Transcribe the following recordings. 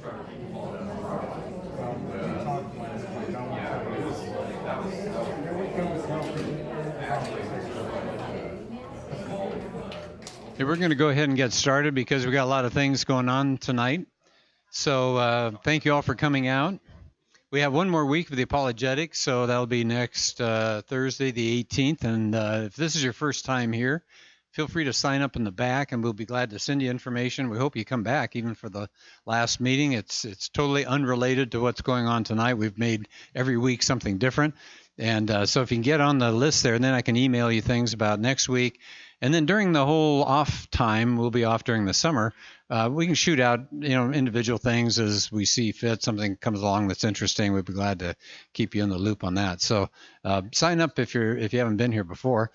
Hey, we're going to go ahead and get started because we got a lot of things going on tonight. So thank you all for coming out. We have one more week of the Apologetics, so that'll be next Thursday, the 18th. And if this is your first time here, feel free to sign up in the back, and we'll be glad to send you information. We hope you come back, even for the last meeting. It's totally unrelated to what's going on tonight. We've made every week something different. And so if you can get on the list there, and then I can email you things about next week. And then during the whole off time, we'll be off during the summer, we can shoot out, individual things as we see fit. Something comes along that's interesting, we'd be glad to keep you in the loop on that. So sign up if you haven't been here before.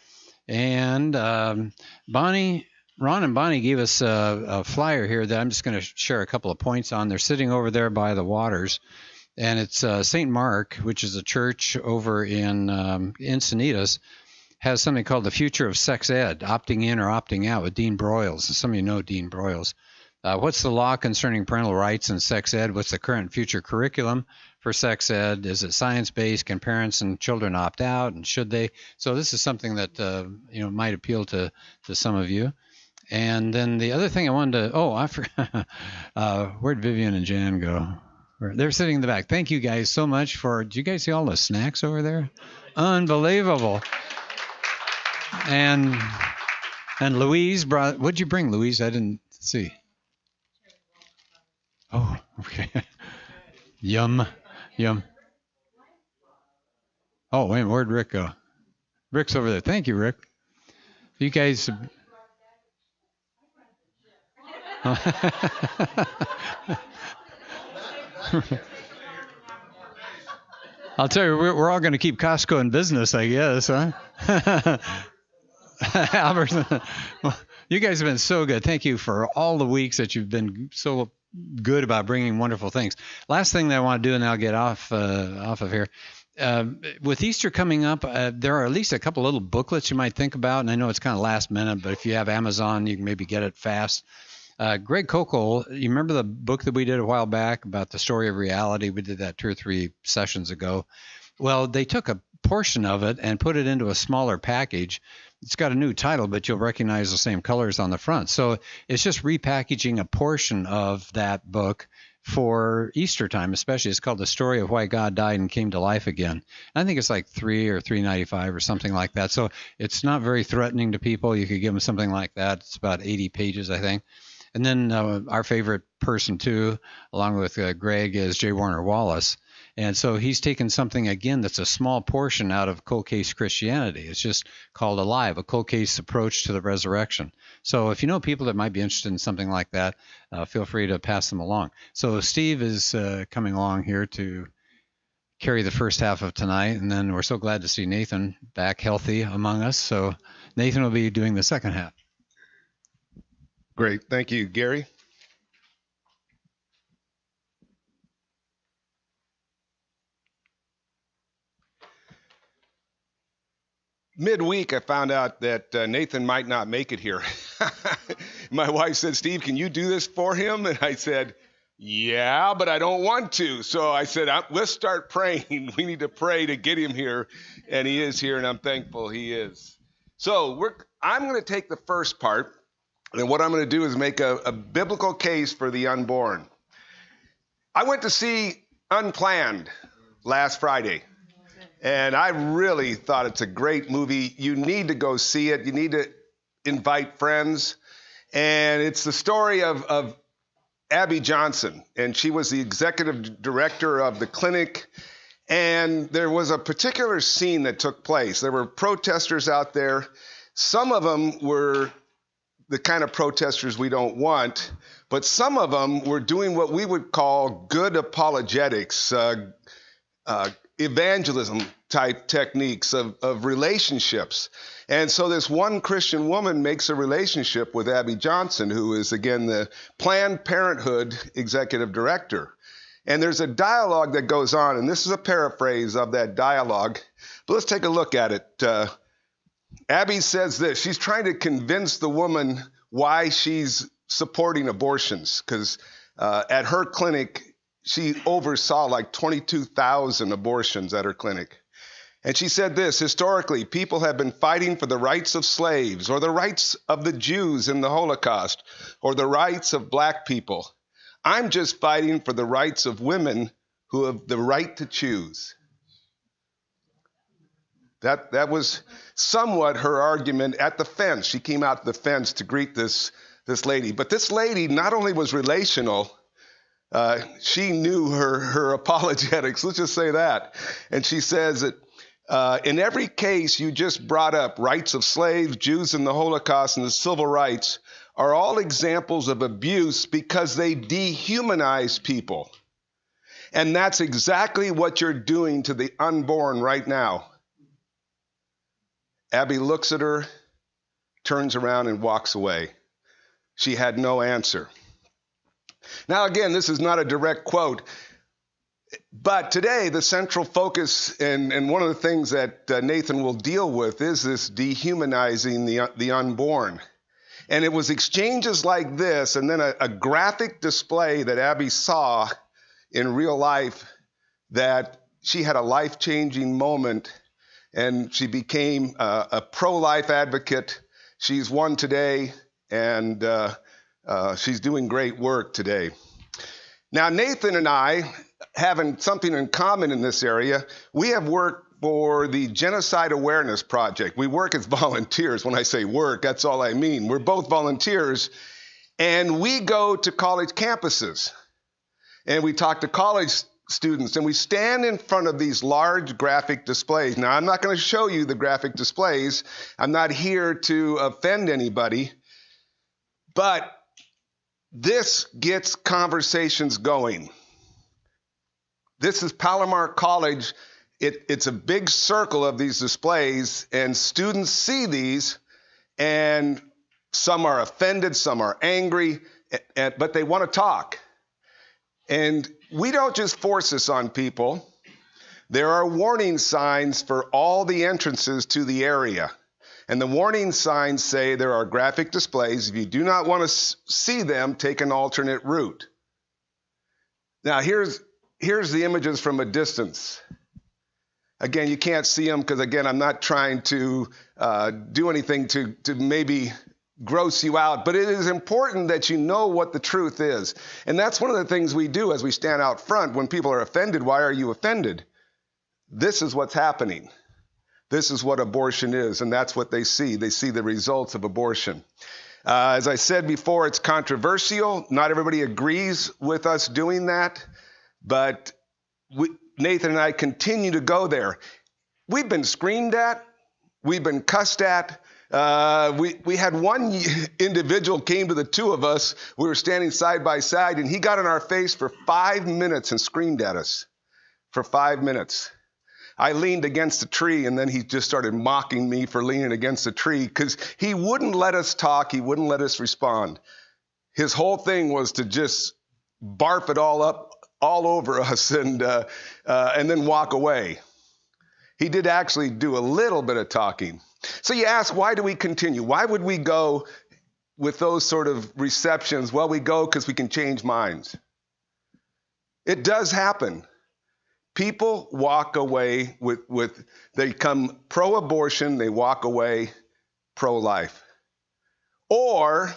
And Ron and Bonnie gave us a flyer here that I'm just going to share a couple of points on. They're sitting over there by the waters. And it's St. Mark, which is a church over in Encinitas, has something called the Future of Sex Ed, opting in or opting out with Dean Broyles. Some of you know Dean Broyles. What's the law concerning parental rights in sex ed? What's the current future curriculum for sex ed? Is it science-based? Can parents and children opt out, and should they? So this is something that might appeal to some of you. And then the other thing I wanted to, I forgot, where'd Vivian and Jan go? They're sitting in the back. Thank you guys so much did you guys see all the snacks over there? Unbelievable. And Louise brought, what'd you bring, Louise? I didn't see. Oh, okay. Yum. Oh, wait, where'd Rick go? Rick's over there. Thank you, Rick. You guys. I'll tell you, we're all going to keep Costco in business, I guess, huh? Albert, well, you guys have been so good. Thank you for all the weeks that you've been so good about bringing wonderful things. Last thing that I want to do, and I'll get off of here. With Easter coming up, there are at least a couple little booklets you might think about, and I know it's kind of last minute, but if you have Amazon, you can maybe get it fast. Greg Kokel, you remember the book that we did a while back about the story of reality? We did that 2 or 3 sessions ago. Well, they took a portion of it and put it into a smaller package. It's got a new title, but you'll recognize the same colors on the front. So it's just repackaging a portion of that book for Easter time, especially. It's called The Story of Why God Died and Came to Life Again. I think it's like $3 or $3.95 or something like that. So it's not very threatening to people. You could give them something like that. It's about 80 pages, I think. And then our favorite person, too, along with Greg, is J. Warner Wallace. And so he's taken something, again, that's a small portion out of cold case Christianity. It's just called Alive, a cold case approach to the resurrection. So if you know people that might be interested in something like that, feel free to pass them along. So Steve is coming along here to carry the first half of tonight, and then we're so glad to see Nathan back healthy among us. So Nathan will be doing the second half. Great. Thank you, Gary. Midweek, I found out that Nathan might not make it here. My wife said, Steve, can you do this for him? And I said, yeah, but I don't want to. So I said, let's start praying. We need to pray to get him here. And he is here, and I'm thankful he is. So I'm going to take the first part. And what I'm going to do is make a biblical case for the unborn. I went to see Unplanned last Friday, and I really thought it's a great movie. You need to go see it. You need to invite friends. And it's the story of Abby Johnson, and she was the executive director of the clinic. And there was a particular scene that took place. There were protesters out there. Some of them were the kind of protesters we don't want, but some of them were doing what we would call good apologetics, evangelism type techniques of relationships. And so this one Christian woman makes a relationship with Abby Johnson, who is, again, the Planned Parenthood executive director. And there's a dialogue that goes on, and this is a paraphrase of that dialogue, but let's take a look at it. Abby says this. She's trying to convince the woman why she's supporting abortions, because At her clinic, she oversaw like 22,000 abortions at her clinic. And she said this: historically, people have been fighting for the rights of slaves, or the rights of the Jews in the Holocaust, or the rights of black people. I'm just fighting for the rights of women who have the right to choose. That was somewhat her argument at the fence. She came out to the fence to greet this lady. But this lady not only was relational, she knew her apologetics. Let's just say that. And she says that in every case you just brought up, rights of slaves, Jews in the Holocaust, and the civil rights are all examples of abuse because they dehumanize people. And that's exactly what you're doing to the unborn right now. Abby looks at her, turns around, and walks away. She had no answer. Now, again, this is not a direct quote, but today the central focus and one of the things that Nathan will deal with is this dehumanizing the unborn. And it was exchanges like this and then a graphic display that Abby saw in real life that she had a life-changing moment, and she became a pro-life advocate. She's one today, and she's doing great work today. Now, Nathan and I, having something in common in this area, we have worked for the Genocide Awareness Project. We work as volunteers. When I say work, that's all I mean. We're both volunteers, and we go to college campuses, and we talk to college students, and we stand in front of these large graphic displays. Now, I'm not going to show you the graphic displays. I'm not here to offend anybody, but this gets conversations going. This is Palomar College. It's a big circle of these displays, and students see these, and some are offended, some are angry, but they want to talk. And we don't just force this on people. There are warning signs for all the entrances to the area. And the warning signs say there are graphic displays. If you do not want to see them, take an alternate route. Now, here's the images from a distance. Again, you can't see them because, again, I'm not trying to do anything to maybe gross you out, but it is important that you know what the truth is. And that's one of the things we do as we stand out front when people are offended. Why are you offended? This is what's happening. This is what abortion is, and that's what they see. They see the results of abortion. As I said before, it's controversial. Not everybody agrees with us doing that, but Nathan and I continue to go there. We've been screamed at. We've been cussed at. We had one individual came to the two of us. We were standing side by side, and he got in our face for 5 minutes and screamed at us for 5 minutes. I leaned against a tree, and then he just started mocking me for leaning against a tree because he wouldn't let us talk. He wouldn't let us respond. His whole thing was to just barf it all up all over us and then walk away. He did actually do a little bit of talking. So you ask, why do we continue? Why would we go with those sort of receptions? Well, we go because we can change minds. It does happen. People walk away they come pro-abortion, they walk away pro-life. Or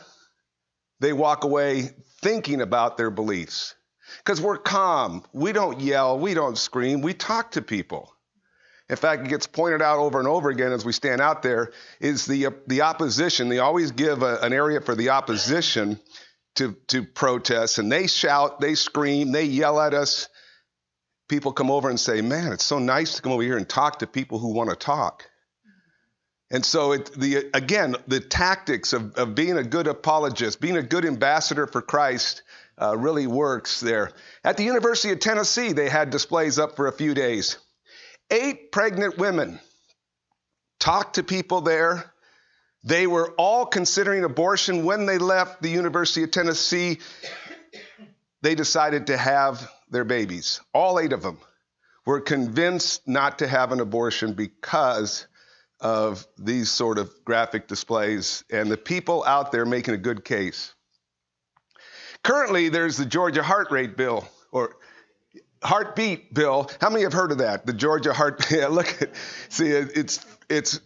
they walk away thinking about their beliefs. Because we're calm. We don't yell. We don't scream. We talk to people. In fact, it gets pointed out over and over again as we stand out there, is the opposition. They always give an area for the opposition to protest, and they shout, they scream, they yell at us. People come over and say, man, it's so nice to come over here and talk to people who want to talk. And so, the tactics of being a good apologist, being a good ambassador for Christ really works there. At the University of Tennessee, they had displays up for a few days. 8 pregnant women talked to people there. They were all considering abortion. When they left the University of Tennessee, they decided to have their babies. All 8 of them were convinced not to have an abortion because of these sort of graphic displays and the people out there making a good case. Currently, there's the Georgia heart rate bill, or heartbeat bill. How many have heard of that? The Georgia heart. Yeah, look at. See, it's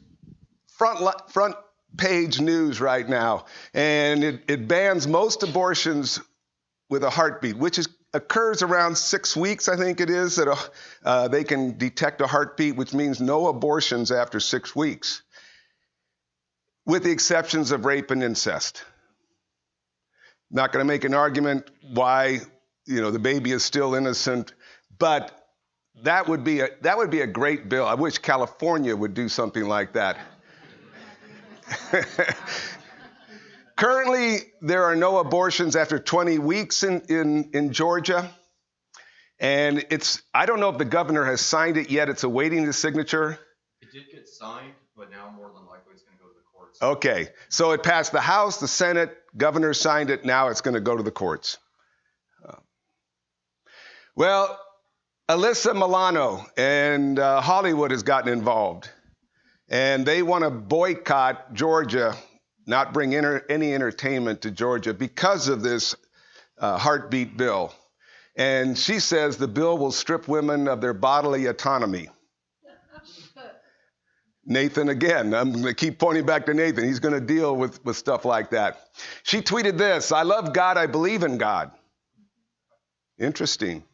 front page news right now, and it bans most abortions with a heartbeat, which occurs around 6 weeks, I think it is, that they can detect a heartbeat, which means no abortions after 6 weeks, with the exceptions of rape and incest. Not going to make an argument why, the baby is still innocent, but that would be a great bill. I wish California would do something like that. Currently, there are no abortions after 20 weeks in Georgia. And I don't know if the governor has signed it yet. It's awaiting the signature. It did get signed, but now more than likely it's going to go to the courts. Okay. So it passed the House, the Senate, governor signed it. Now it's going to go to the courts. Well, Alyssa Milano and Hollywood has gotten involved. And they want to boycott Georgia, not bring any entertainment to Georgia because of this heartbeat bill. And she says the bill will strip women of their bodily autonomy. Nathan, again, I'm going to keep pointing back to Nathan. He's going to deal with stuff like that. She tweeted this: "I love God, I believe in God." Interesting.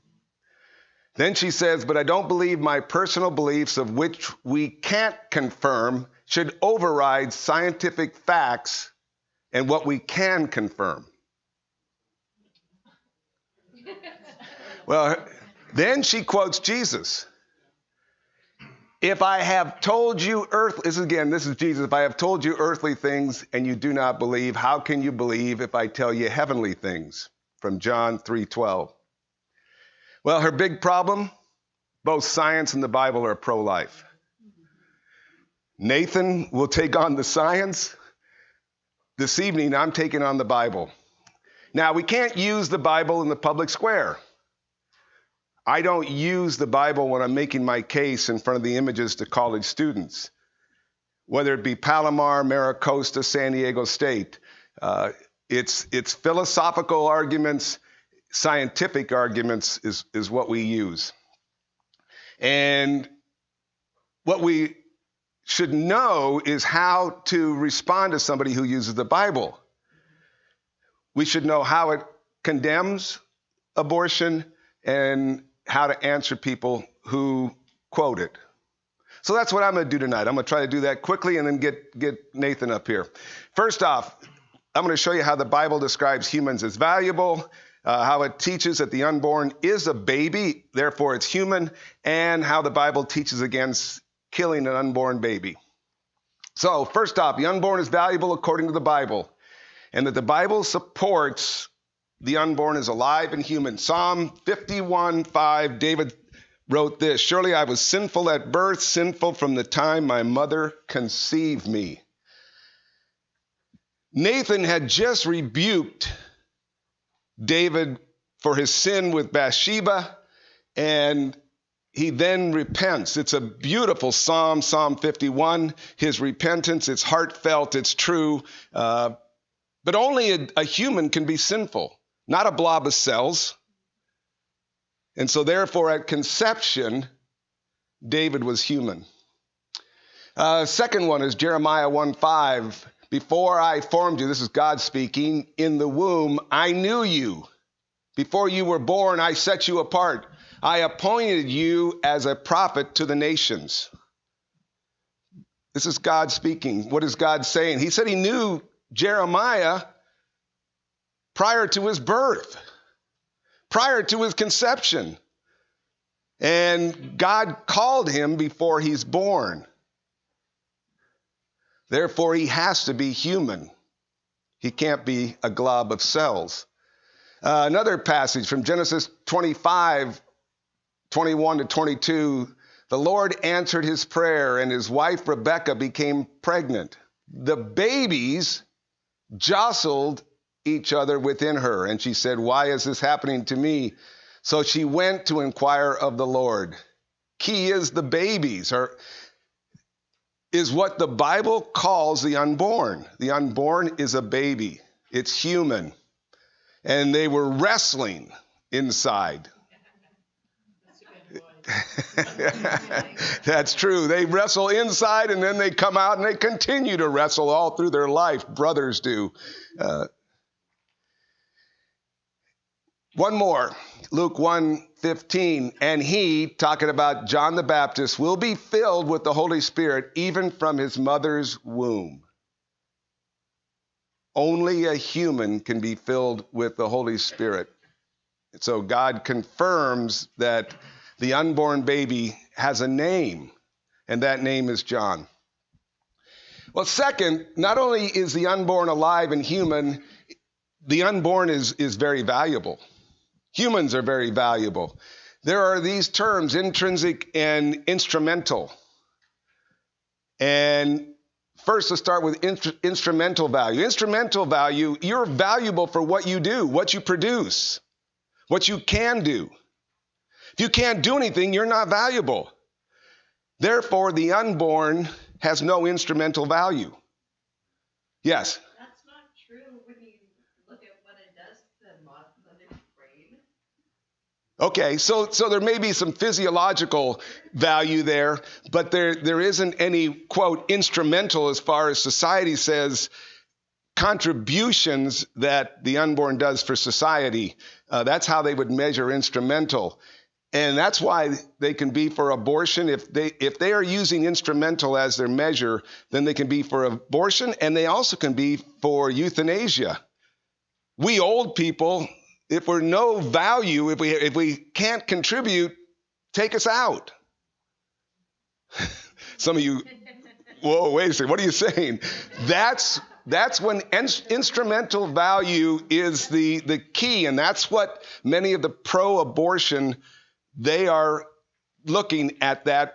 Then she says, "But I don't believe my personal beliefs, of which we can't confirm, should override scientific facts and what we can confirm." Well, then she quotes Jesus. "If I have told you this is Jesus. "If I have told you earthly things and you do not believe, how can you believe if I tell you heavenly things?" From John 3:12. Well, her big problem, both science and the Bible are pro-life. Nathan will take on the science. This evening, I'm taking on the Bible. Now, we can't use the Bible in the public square. I don't use the Bible when I'm making my case in front of the images to college students, whether it be Palomar, Maricosta, San Diego State. It's philosophical arguments. Scientific arguments is what we use. And what we should know is how to respond to somebody who uses the Bible. We should know how it condemns abortion and how to answer people who quote it. So that's what I'm going to do tonight. I'm going to try to do that quickly and then get Nathan up here. First off, I'm going to show you how the Bible describes humans as valuable, how it teaches that the unborn is a baby, therefore it's human, and how the Bible teaches against killing an unborn baby. So first off, the unborn is valuable according to the Bible, and that the Bible supports the unborn is alive and human. Psalm 51:5, David wrote this: "Surely I was sinful at birth, sinful from the time my mother conceived me." Nathan had just rebuked David for his sin with Bathsheba, and he then repents. It's a beautiful psalm, Psalm 51. His repentance, it's heartfelt, it's true, but only a human can be sinful, not a blob of cells. And so therefore at conception, David was human. Second one is Jeremiah 1:5. "Before I formed you," this is God speaking, "in the womb, I knew you. Before you were born, I set you apart. I appointed you as a prophet to the nations." This is God speaking. What is God saying? He said he knew Jeremiah prior to his birth, prior to his conception. And God called him before he's born. Therefore, he has to be human. He can't be a glob of cells. Another passage from Genesis 25:21-22. "The Lord answered his prayer, and his wife Rebekah became pregnant. The babies jostled each other within her, and she said, 'Why is this happening to me?' So she went to inquire of the Lord." Key is the babies, is what the Bible calls the unborn. The unborn is a baby. It's human. and they were wrestling inside. That's true. They wrestle inside and then they come out and they continue to wrestle all through their life. Brothers do. One more. Luke 1:15. And he, talking about John the Baptist, will be filled with the Holy Spirit even from his mother's womb. Only a human can be filled with the Holy Spirit. So God confirms that the unborn baby has a name, and that name is John. Well, second, not only is the unborn alive and human, the unborn is very valuable. Humans are very valuable. There are these terms, intrinsic and instrumental. And first, let's start with instrumental value. Instrumental value, you're valuable for what you do, what you produce, what you can do. If you can't do anything, you're not valuable. Therefore, the unborn has no instrumental value. Yes? That's not true when you look at what it does to the mother's brain. Okay, so there may be some physiological value there, but there isn't any, quote, instrumental as far as society says, contributions that the unborn does for society. That's how they would measure instrumental. And that's why they can be for abortion. If they are using instrumental as their measure, then they can be for abortion, and they also can be for euthanasia. We old people, if we're no value, if we can't contribute, take us out. Some of you, whoa, wait a second, what are you saying? That's when instrumental value is the key, and that's what many of the pro-abortion, they are looking at that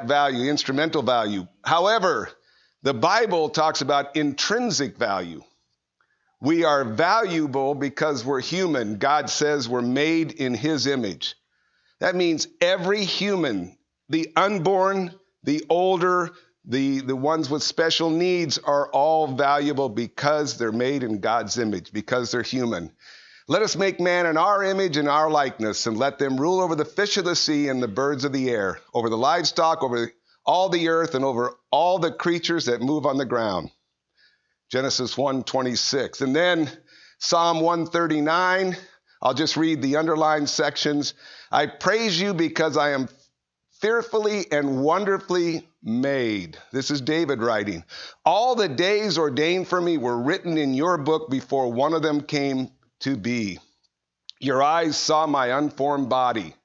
value, instrumental value. However, the Bible talks about intrinsic value. We are valuable because we're human. God says we're made in his image. That means every human, the unborn, the older, the ones with special needs are all valuable because they're made in God's image, because they're human. Let us make man in our image and our likeness, and let them rule over the fish of the sea and the birds of the air, over the livestock, over all the earth, and over all the creatures that move on the ground. Genesis 1:26. And then Psalm 139. I'll just read the underlined sections. I praise you because I am fearfully and wonderfully made. This is David writing. All the days ordained for me were written in your book before one of them came to be. Your eyes saw my unformed body.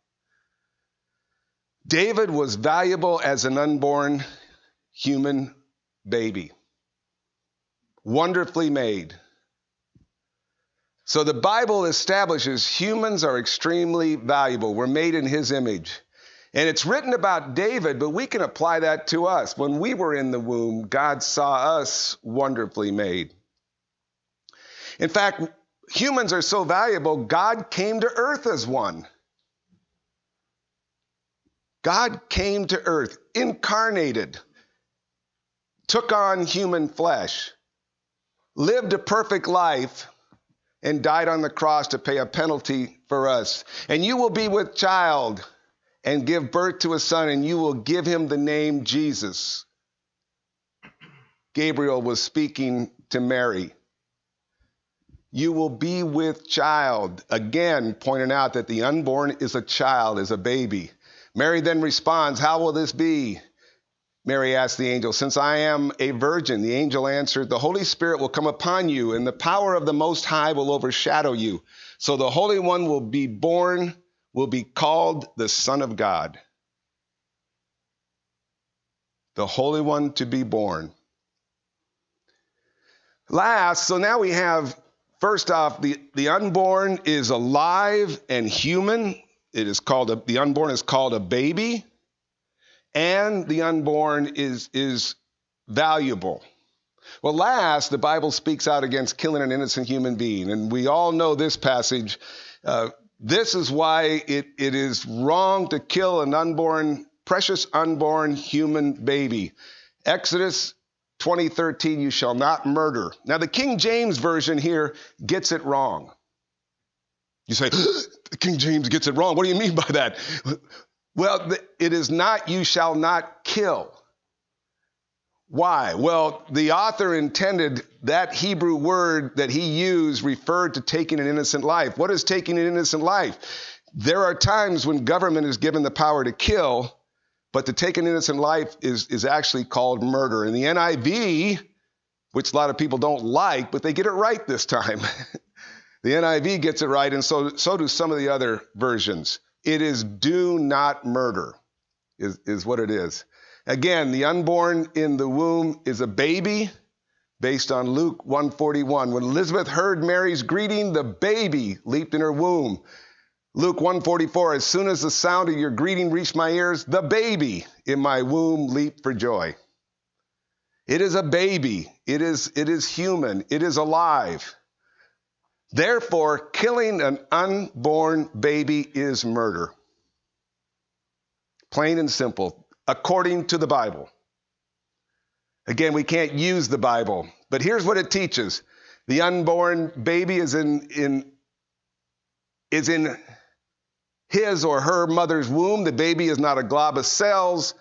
David was valuable as an unborn human baby. Wonderfully made. So the Bible establishes humans are extremely valuable. We're made in his image. And it's written about David, but we can apply that to us. When we were in the womb, God saw us wonderfully made. In fact, humans are so valuable, God came to earth as one. God came to earth, incarnated, took on human flesh, lived a perfect life, and died on the cross to pay a penalty for us. And you will be with child and give birth to a son, and you will give him the name Jesus. Gabriel was speaking to Mary. You will be with child. Again, pointing out that the unborn is a child, is a baby. Mary then responds, how will this be? Mary asked the angel, since I am a virgin. The angel answered, the Holy Spirit will come upon you, and the power of the Most High will overshadow you. So the Holy One will be born, will be called the Son of God. The Holy One to be born. Last, so now we have, first off, the unborn is alive and human. It is called, the unborn is called a baby. And the unborn is valuable. Well, last, the Bible speaks out against killing an innocent human being. And we all know this passage. This is why it is wrong to kill an unborn, precious unborn human baby. Exodus 20:13, you shall not murder. Now, the King James Version here gets it wrong. You say, the King James gets it wrong. What do you mean by that? Well, it is not, you shall not kill. Why? Well, the author intended that Hebrew word that he used referred to taking an innocent life. What is taking an innocent life? There are times when government is given the power to kill, but to take an innocent life is actually called murder. In the NIV, which a lot of people don't like, but they get it right this time. The NIV gets it right, and so do some of the other versions. It is do not murder, is what it is. Again, the unborn in the womb is a baby, based on Luke 1:41. When Elizabeth heard Mary's greeting, the baby leaped in her womb. Luke 1:44, as soon as the sound of your greeting reached my ears, the baby in my womb leaped for joy. It is a baby. It is human. It is alive. Therefore, killing an unborn baby is murder. Plain and simple, according to the Bible. Again, we can't use the Bible, but here's what it teaches. The unborn baby is in his or her mother's womb. The baby is not a glob of cells,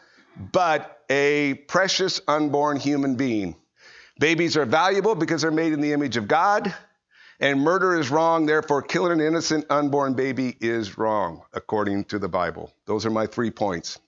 but a precious unborn human being. Babies are valuable because they're made in the image of God, and murder is wrong. Therefore, killing an innocent unborn baby is wrong, according to the Bible. Those are my 3 points.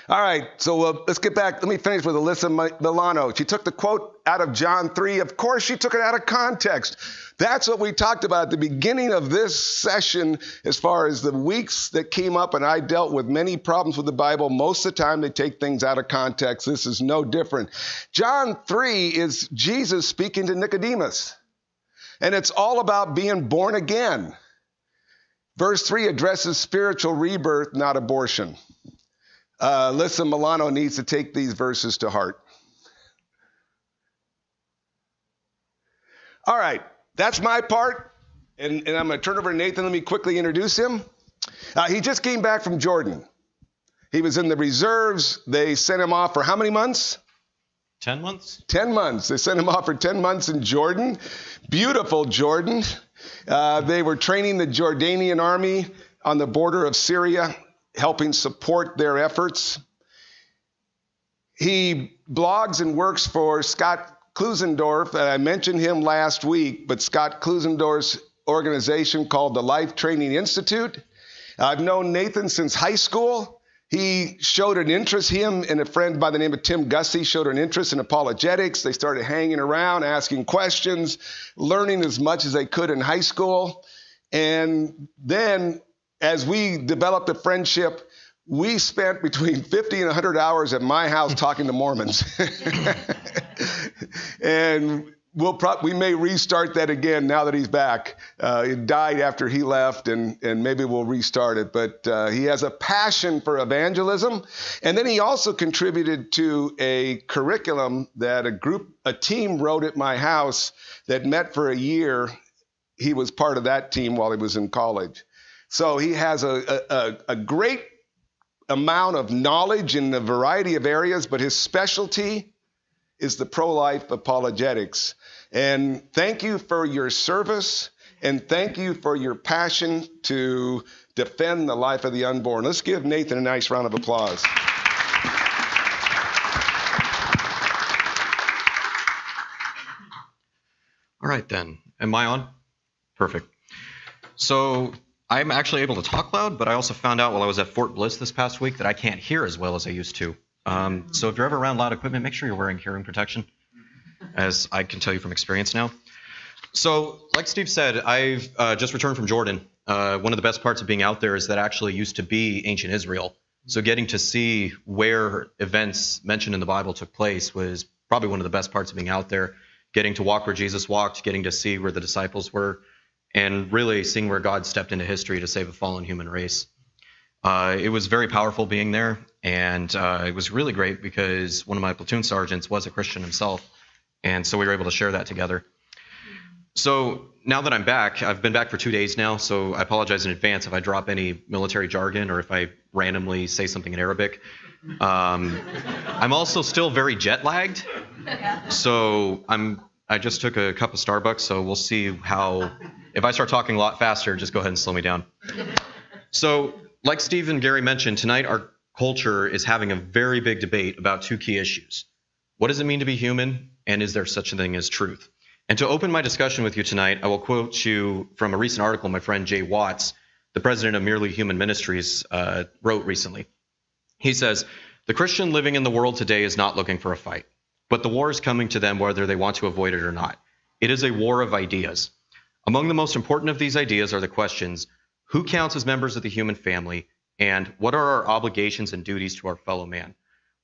All right, so let's get back. Let me finish with Alyssa Milano. She took the quote out of John 3. Of course, she took it out of context. That's what we talked about at the beginning of this session as far as the weeks that came up, and I dealt with many problems with the Bible. Most of the time, they take things out of context. This is no different. John 3 is Jesus speaking to Nicodemus, and it's all about being born again. Verse 3 addresses spiritual rebirth, not abortion. Alyssa Milano needs to take these verses to heart. All right, that's my part, and I'm going to turn over to Nathan. Let me quickly introduce him. He just came back from Jordan. He was in the reserves. They sent him off for how many months? 10 months? 10 months. They sent him off for 10 months in Jordan. Beautiful Jordan. They were training the Jordanian army on the border of Syria, helping support their efforts. He blogs and works for Scott Klusendorf. I mentioned him last week, but Scott Klusendorf's organization called the Life Training Institute. I've known Nathan since high school. He showed an interest, him and a friend by the name of Tim Gussie showed an interest in apologetics. They started hanging around, asking questions, learning as much as they could in high school. And then as we developed a friendship, we spent between 50 and 100 hours at my house talking to Mormons. And we may restart that again now that he's back. It died after he left, and maybe we'll restart it. But he has a passion for evangelism. And then he also contributed to a curriculum that a team wrote at my house that met for a year. He was part of that team while he was in college. So he has a great amount of knowledge in a variety of areas, but his specialty is the pro-life apologetics. And thank you for your service, and thank you for your passion to defend the life of the unborn. Let's give Nathan a nice round of applause. All right, then. Am I on? Perfect. So I'm actually able to talk loud, but I also found out while I was at Fort Bliss this past week that I can't hear as well as I used to. So if you're ever around loud equipment, make sure you're wearing hearing protection, as I can tell you from experience now. So like Steve said, I've just returned from Jordan. One of the best parts of being out there is that actually used to be ancient Israel. So getting to see where events mentioned in the Bible took place was probably one of the best parts of being out there. Getting to walk where Jesus walked, getting to see where the disciples were, and really seeing where God stepped into history to save a fallen human race. It was very powerful being there, and it was really great because one of my platoon sergeants was a Christian himself, and so we were able to share that together. So now that I'm back, I've been back for 2 days now, so I apologize in advance if I drop any military jargon or if I randomly say something in Arabic. I'm also still very jet lagged, so I'm I just took a cup of Starbucks, so we'll see how, if I start talking a lot faster, just go ahead and slow me down. So, like Steve and Gary mentioned, tonight our culture is having a very big debate about two key issues. What does it mean to be human, and is there such a thing as truth? And to open my discussion with you tonight, I will quote you from a recent article my friend Jay Watts, the president of Merely Human Ministries, wrote recently. He says, "The Christian living in the world today is not looking for a fight, but the war is coming to them whether they want to avoid it or not. It is a war of ideas. Among the most important of these ideas are the questions, who counts as members of the human family, and what are our obligations and duties to our fellow man?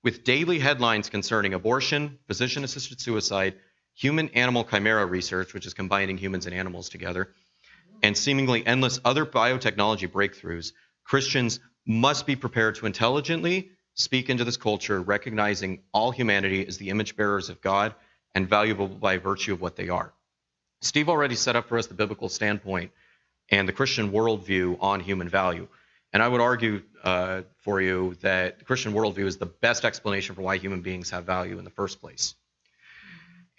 With daily headlines concerning abortion, physician-assisted suicide, human-animal chimera research, which is combining humans and animals together, and seemingly endless other biotechnology breakthroughs, Christians must be prepared to intelligently speak into this culture, recognizing all humanity as the image bearers of God and valuable by virtue of what they are." Steve already set up for us the biblical standpoint and the Christian worldview on human value. And I would argue for you that the Christian worldview is the best explanation for why human beings have value in the first place.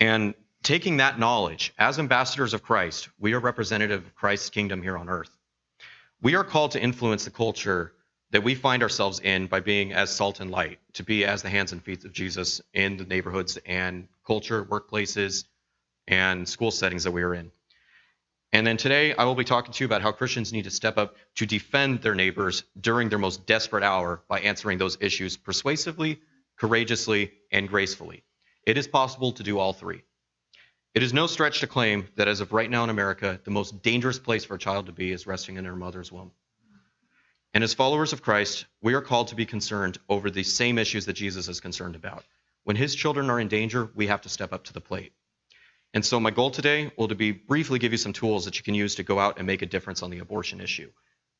And taking that knowledge, as ambassadors of Christ, we are representative of Christ's kingdom here on earth. We are called to influence the culture that we find ourselves in by being as salt and light, to be as the hands and feet of Jesus in the neighborhoods and culture, workplaces, and school settings that we are in. And then today, I will be talking to you about how Christians need to step up to defend their neighbors during their most desperate hour by answering those issues persuasively, courageously, and gracefully. It is possible to do all three. It is no stretch to claim that as of right now in America, the most dangerous place for a child to be is resting in her mother's womb. And as followers of Christ, we are called to be concerned over the same issues that Jesus is concerned about. When his children are in danger, we have to step up to the plate. And so my goal today will to be briefly give you some tools that you can use to go out and make a difference on the abortion issue.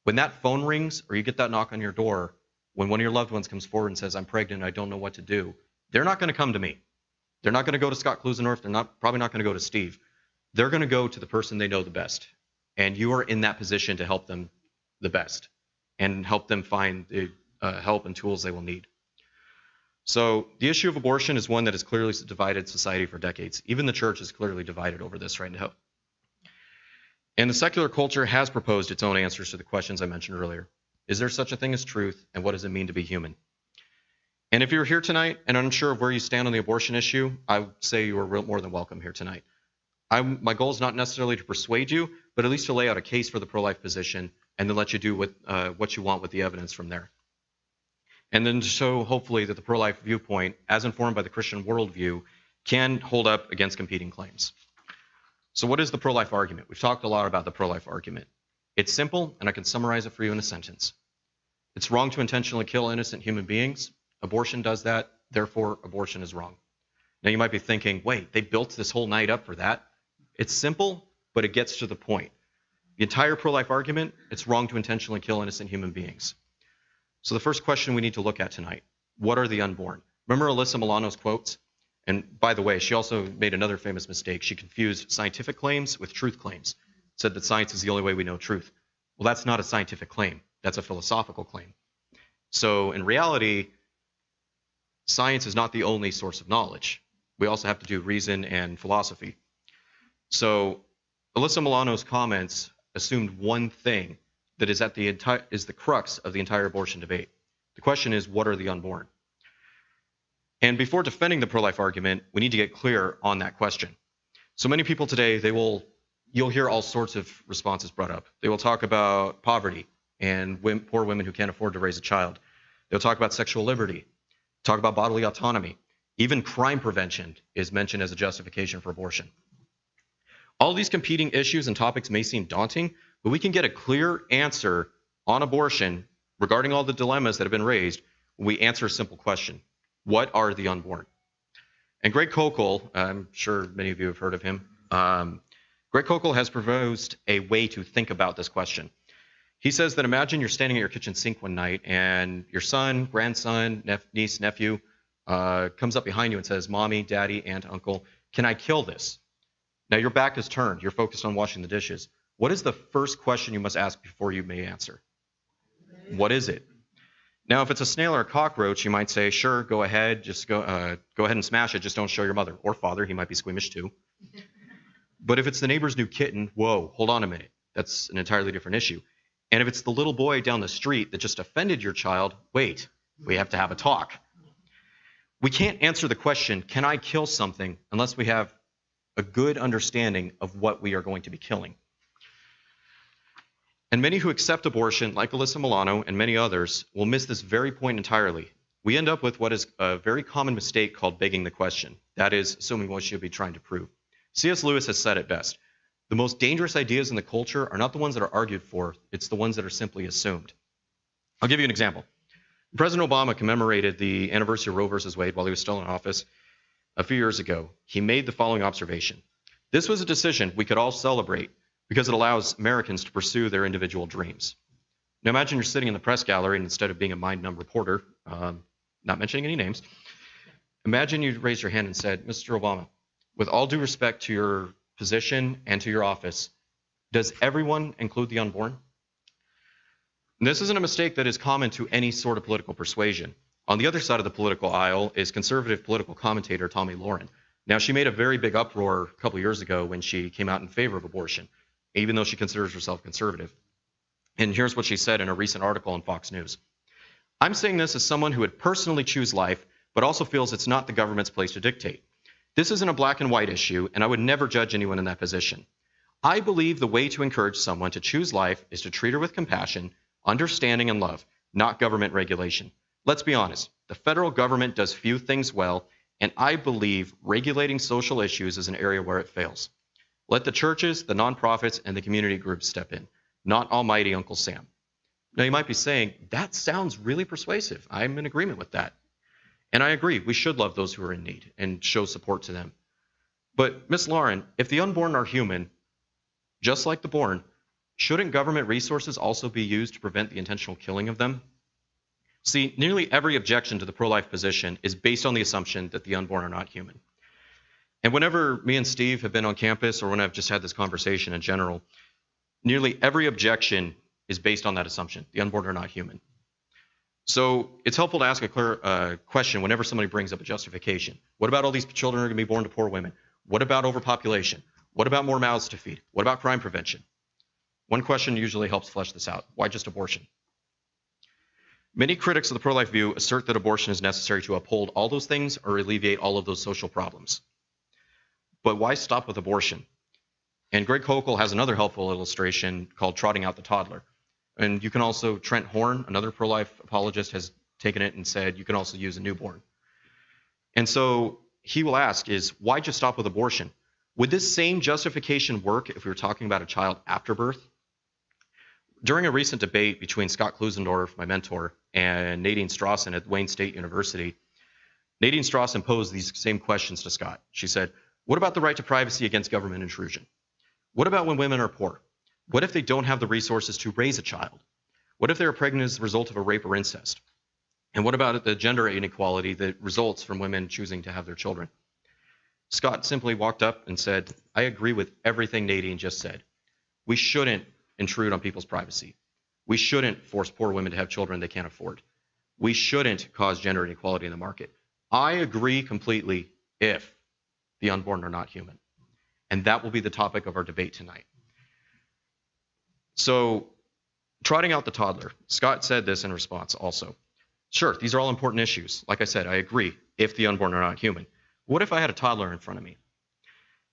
When that phone rings or you get that knock on your door, when one of your loved ones comes forward and says, "I'm pregnant, I don't know what to do," they're not going to come to me. They're not going to go to Scott Klusendorf. They're probably not going to go to Steve. They're going to go to the person they know the best. And you are in that position to help them the best and help them find the help and tools they will need. So the issue of abortion is one that has clearly divided society for decades. Even the church is clearly divided over this right now. And the secular culture has proposed its own answers to the questions I mentioned earlier. Is there such a thing as truth, and what does it mean to be human? And if you're here tonight and unsure of where you stand on the abortion issue, I would say you are more than welcome here tonight. My goal is not necessarily to persuade you, but at least to lay out a case for the pro-life position and then let you do what you want with the evidence from there. And then to show, hopefully, that the pro-life viewpoint, as informed by the Christian worldview, can hold up against competing claims. So what is the pro-life argument? We've talked a lot about the pro-life argument. It's simple, and I can summarize it for you in a sentence. It's wrong to intentionally kill innocent human beings. Abortion does that, therefore abortion is wrong. Now you might be thinking, wait, they built this whole night up for that? It's simple, but it gets to the point. The entire pro-life argument, it's wrong to intentionally kill innocent human beings. So the first question we need to look at tonight, what are the unborn? Remember Alyssa Milano's quotes? And by the way, she also made another famous mistake. She confused scientific claims with truth claims. Said that science is the only way we know truth. Well, that's not a scientific claim. That's a philosophical claim. So in reality, science is not the only source of knowledge. We also have to do reason and philosophy. So Alyssa Milano's comments assumed one thing that is the crux of the entire abortion debate. The question is, what are the unborn? And before defending the pro-life argument, we need to get clear on that question. So many people today, you'll hear all sorts of responses brought up. They will talk about poverty and poor women who can't afford to raise a child. They'll talk about sexual liberty, talk about bodily autonomy. Even crime prevention is mentioned as a justification for abortion. All these competing issues and topics may seem daunting, but we can get a clear answer on abortion regarding all the dilemmas that have been raised when we answer a simple question. What are the unborn? And Greg Koukl, I'm sure many of you have heard of him. Greg Koukl has proposed a way to think about this question. He says that imagine you're standing at your kitchen sink one night and your son, grandson, niece, nephew comes up behind you and says, "Mommy, Daddy, Aunt, Uncle, can I kill this?" Now your back is turned. You're focused on washing the dishes. What is the first question you must ask before you may answer? What is it? Now, if it's a snail or a cockroach, you might say, "Sure, go ahead. Just go ahead and smash it. Just don't show your mother or father. He might be squeamish too." But if it's the neighbor's new kitten, whoa, hold on a minute. That's an entirely different issue. And if it's the little boy down the street that just offended your child, wait, we have to have a talk. We can't answer the question, can I kill something, unless we have a good understanding of what we are going to be killing. And many who accept abortion, like Alyssa Milano and many others, will miss this very point entirely. We end up with what is a very common mistake called begging the question. That is, assuming what you should be trying to prove. C.S. Lewis has said it best. The most dangerous ideas in the culture are not the ones that are argued for, it's the ones that are simply assumed. I'll give you an example. President Obama commemorated the anniversary of Roe versus Wade while he was still in office a few years ago. He made the following observation. This was a decision we could all celebrate because it allows Americans to pursue their individual dreams. Now imagine you're sitting in the press gallery and instead of being a mind-numb reporter, not mentioning any names, imagine you raised your hand and said, Mr. Obama, with all due respect to your position and to your office, does everyone include the unborn? And this isn't a mistake that is common to any sort of political persuasion. On the other side of the political aisle is conservative political commentator Tomi Lahren. Now, she made a very big uproar a couple years ago when she came out in favor of abortion, even though she considers herself conservative. And here's what she said in a recent article on Fox News. I'm saying this as someone who would personally choose life, but also feels it's not the government's place to dictate. This isn't a black and white issue, and I would never judge anyone in that position. I believe the way to encourage someone to choose life is to treat her with compassion, understanding, and love, not government regulation. Let's be honest, the federal government does few things well, and I believe regulating social issues is an area where it fails. Let the churches, the nonprofits, and the community groups step in, not almighty Uncle Sam. Now you might be saying, that sounds really persuasive. I'm in agreement with that. And I agree, we should love those who are in need and show support to them. But Ms. Lahren, if the unborn are human, just like the born, shouldn't government resources also be used to prevent the intentional killing of them? See, nearly every objection to the pro-life position is based on the assumption that the unborn are not human. And whenever me and Steve have been on campus or when I've just had this conversation in general, nearly every objection is based on that assumption. The unborn are not human. So it's helpful to ask a clear question whenever somebody brings up a justification. What about all these children who are going to be born to poor women? What about overpopulation? What about more mouths to feed? What about crime prevention? One question usually helps flesh this out. Why just abortion? Many critics of the pro-life view assert that abortion is necessary to uphold all those things or alleviate all of those social problems. But why stop with abortion? And Greg Kokel has another helpful illustration called trotting out the toddler. And you can also, Trent Horn, another pro-life apologist, has taken it and said you can also use a newborn. And so he will ask is, why just stop with abortion? Would this same justification work if we were talking about a child after birth? During a recent debate between Scott Klusendorf, my mentor, and Nadine Strawson at Wayne State University, Nadine Strawson posed these same questions to Scott. She said, what about the right to privacy against government intrusion? What about when women are poor? What if they don't have the resources to raise a child? What if they're pregnant as a result of a rape or incest? And what about the gender inequality that results from women choosing to have their children? Scott simply walked up and said, I agree with everything Nadine just said. We shouldn't intrude on people's privacy. We shouldn't force poor women to have children they can't afford. We shouldn't cause gender inequality in the market. I agree completely if the unborn are not human. And that will be the topic of our debate tonight. So, trotting out the toddler, Scott said this in response also. Sure, these are all important issues. Like I said, I agree if the unborn are not human. What if I had a toddler in front of me?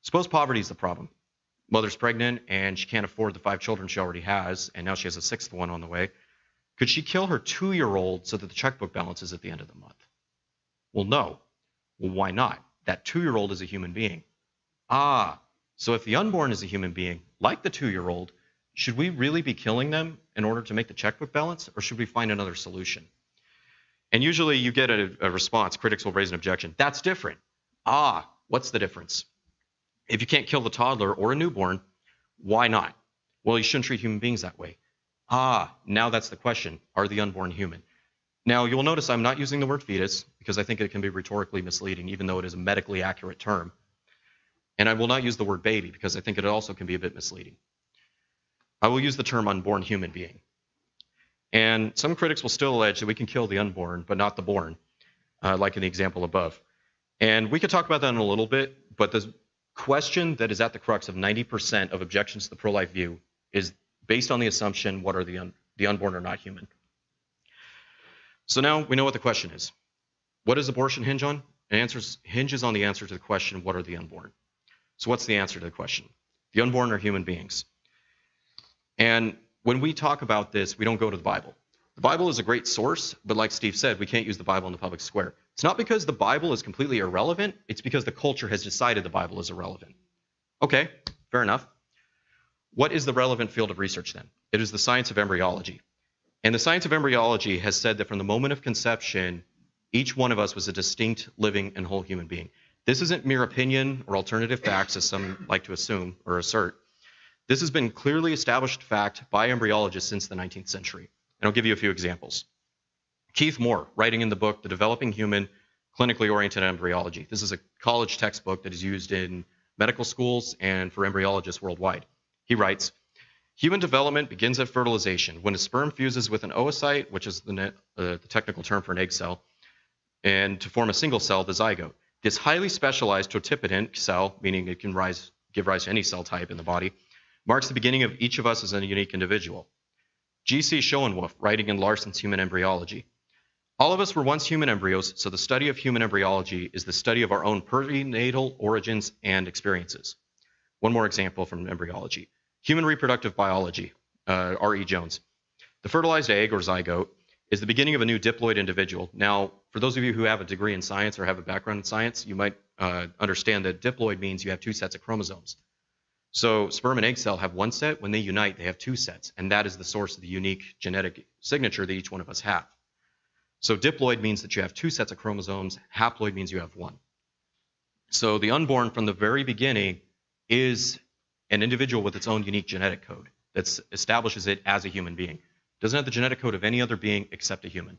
Suppose poverty is the problem. Mother's pregnant and she can't afford the 5 children she already has, and now she has a 6th one on the way. Could she kill her 2-year-old so that the checkbook balance is at the end of the month? Well, no. Well, why not? That 2-year-old is a human being. So if the unborn is a human being, like the 2-year-old, should we really be killing them in order to make the checkbook balance, or should we find another solution? And usually you get a response. Critics will raise an objection. That's different. What's the difference? If you can't kill the toddler or a newborn, why not? Well, you shouldn't treat human beings that way. Now that's the question. Are the unborn human? Now, you'll notice I'm not using the word fetus because I think it can be rhetorically misleading, even though it is a medically accurate term. And I will not use the word baby because I think it also can be a bit misleading. I will use the term unborn human being. And some critics will still allege that we can kill the unborn, but not the born, like in the example above. And we could talk about that in a little bit, but the question that is at the crux of 90% of objections to the pro-life view is based on the assumption, what are the unborn are not human? So now we know what the question is. What does abortion hinge on? It hinges on the answer to the question, what are the unborn? So what's the answer to the question? The unborn are human beings. And when we talk about this, we don't go to the Bible. The Bible is a great source, but like Steve said, we can't use the Bible in the public square. It's not because the Bible is completely irrelevant. It's because the culture has decided the Bible is irrelevant. Okay, fair enough. What is the relevant field of research then? It is the science of embryology. And the science of embryology has said that from the moment of conception, each one of us was a distinct, living, and whole human being. This isn't mere opinion or alternative facts, as some like to assume or assert. This has been clearly established fact by embryologists since the 19th century. And I'll give you a few examples. Keith Moore, writing in the book, The Developing Human, Clinically Oriented Embryology. This is a college textbook that is used in medical schools and for embryologists worldwide. He writes, human development begins at fertilization, when a sperm fuses with an oocyte, which is the technical term for an egg cell, and to form a single cell, the zygote. This highly specialized totipodent cell, meaning it can give rise to any cell type in the body, marks the beginning of each of us as a unique individual. G.C. Schoenwolf, writing in Larson's Human Embryology. All of us were once human embryos, so the study of human embryology is the study of our own perinatal origins and experiences. One more example from embryology. Human reproductive biology, R.E. Jones. The fertilized egg, or zygote, is the beginning of a new diploid individual. Now, for those of you who have a degree in science or have a background in science, you might understand that diploid means you have two sets of chromosomes. So sperm and egg cell have one set. When they unite, they have two sets, and that is the source of the unique genetic signature that each one of us have. So diploid means that you have two sets of chromosomes. Haploid means you have one. So the unborn from the very beginning is an individual with its own unique genetic code that establishes it as a human being. Doesn't have the genetic code of any other being except a human.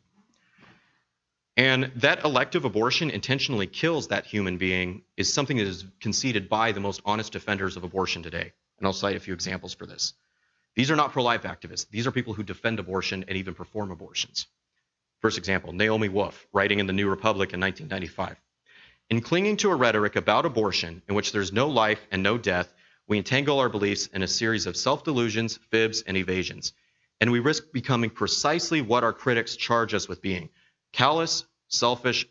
And that elective abortion intentionally kills that human being is something that is conceded by the most honest defenders of abortion today. And I'll cite a few examples for this. These are not pro-life activists. These are people who defend abortion and even perform abortions. First example, Naomi Wolf, writing in the New Republic in 1995. In clinging to a rhetoric about abortion in which there's no life and no death, we entangle our beliefs in a series of self-delusions, fibs, and evasions. And we risk becoming precisely what our critics charge us with being: callous, selfish,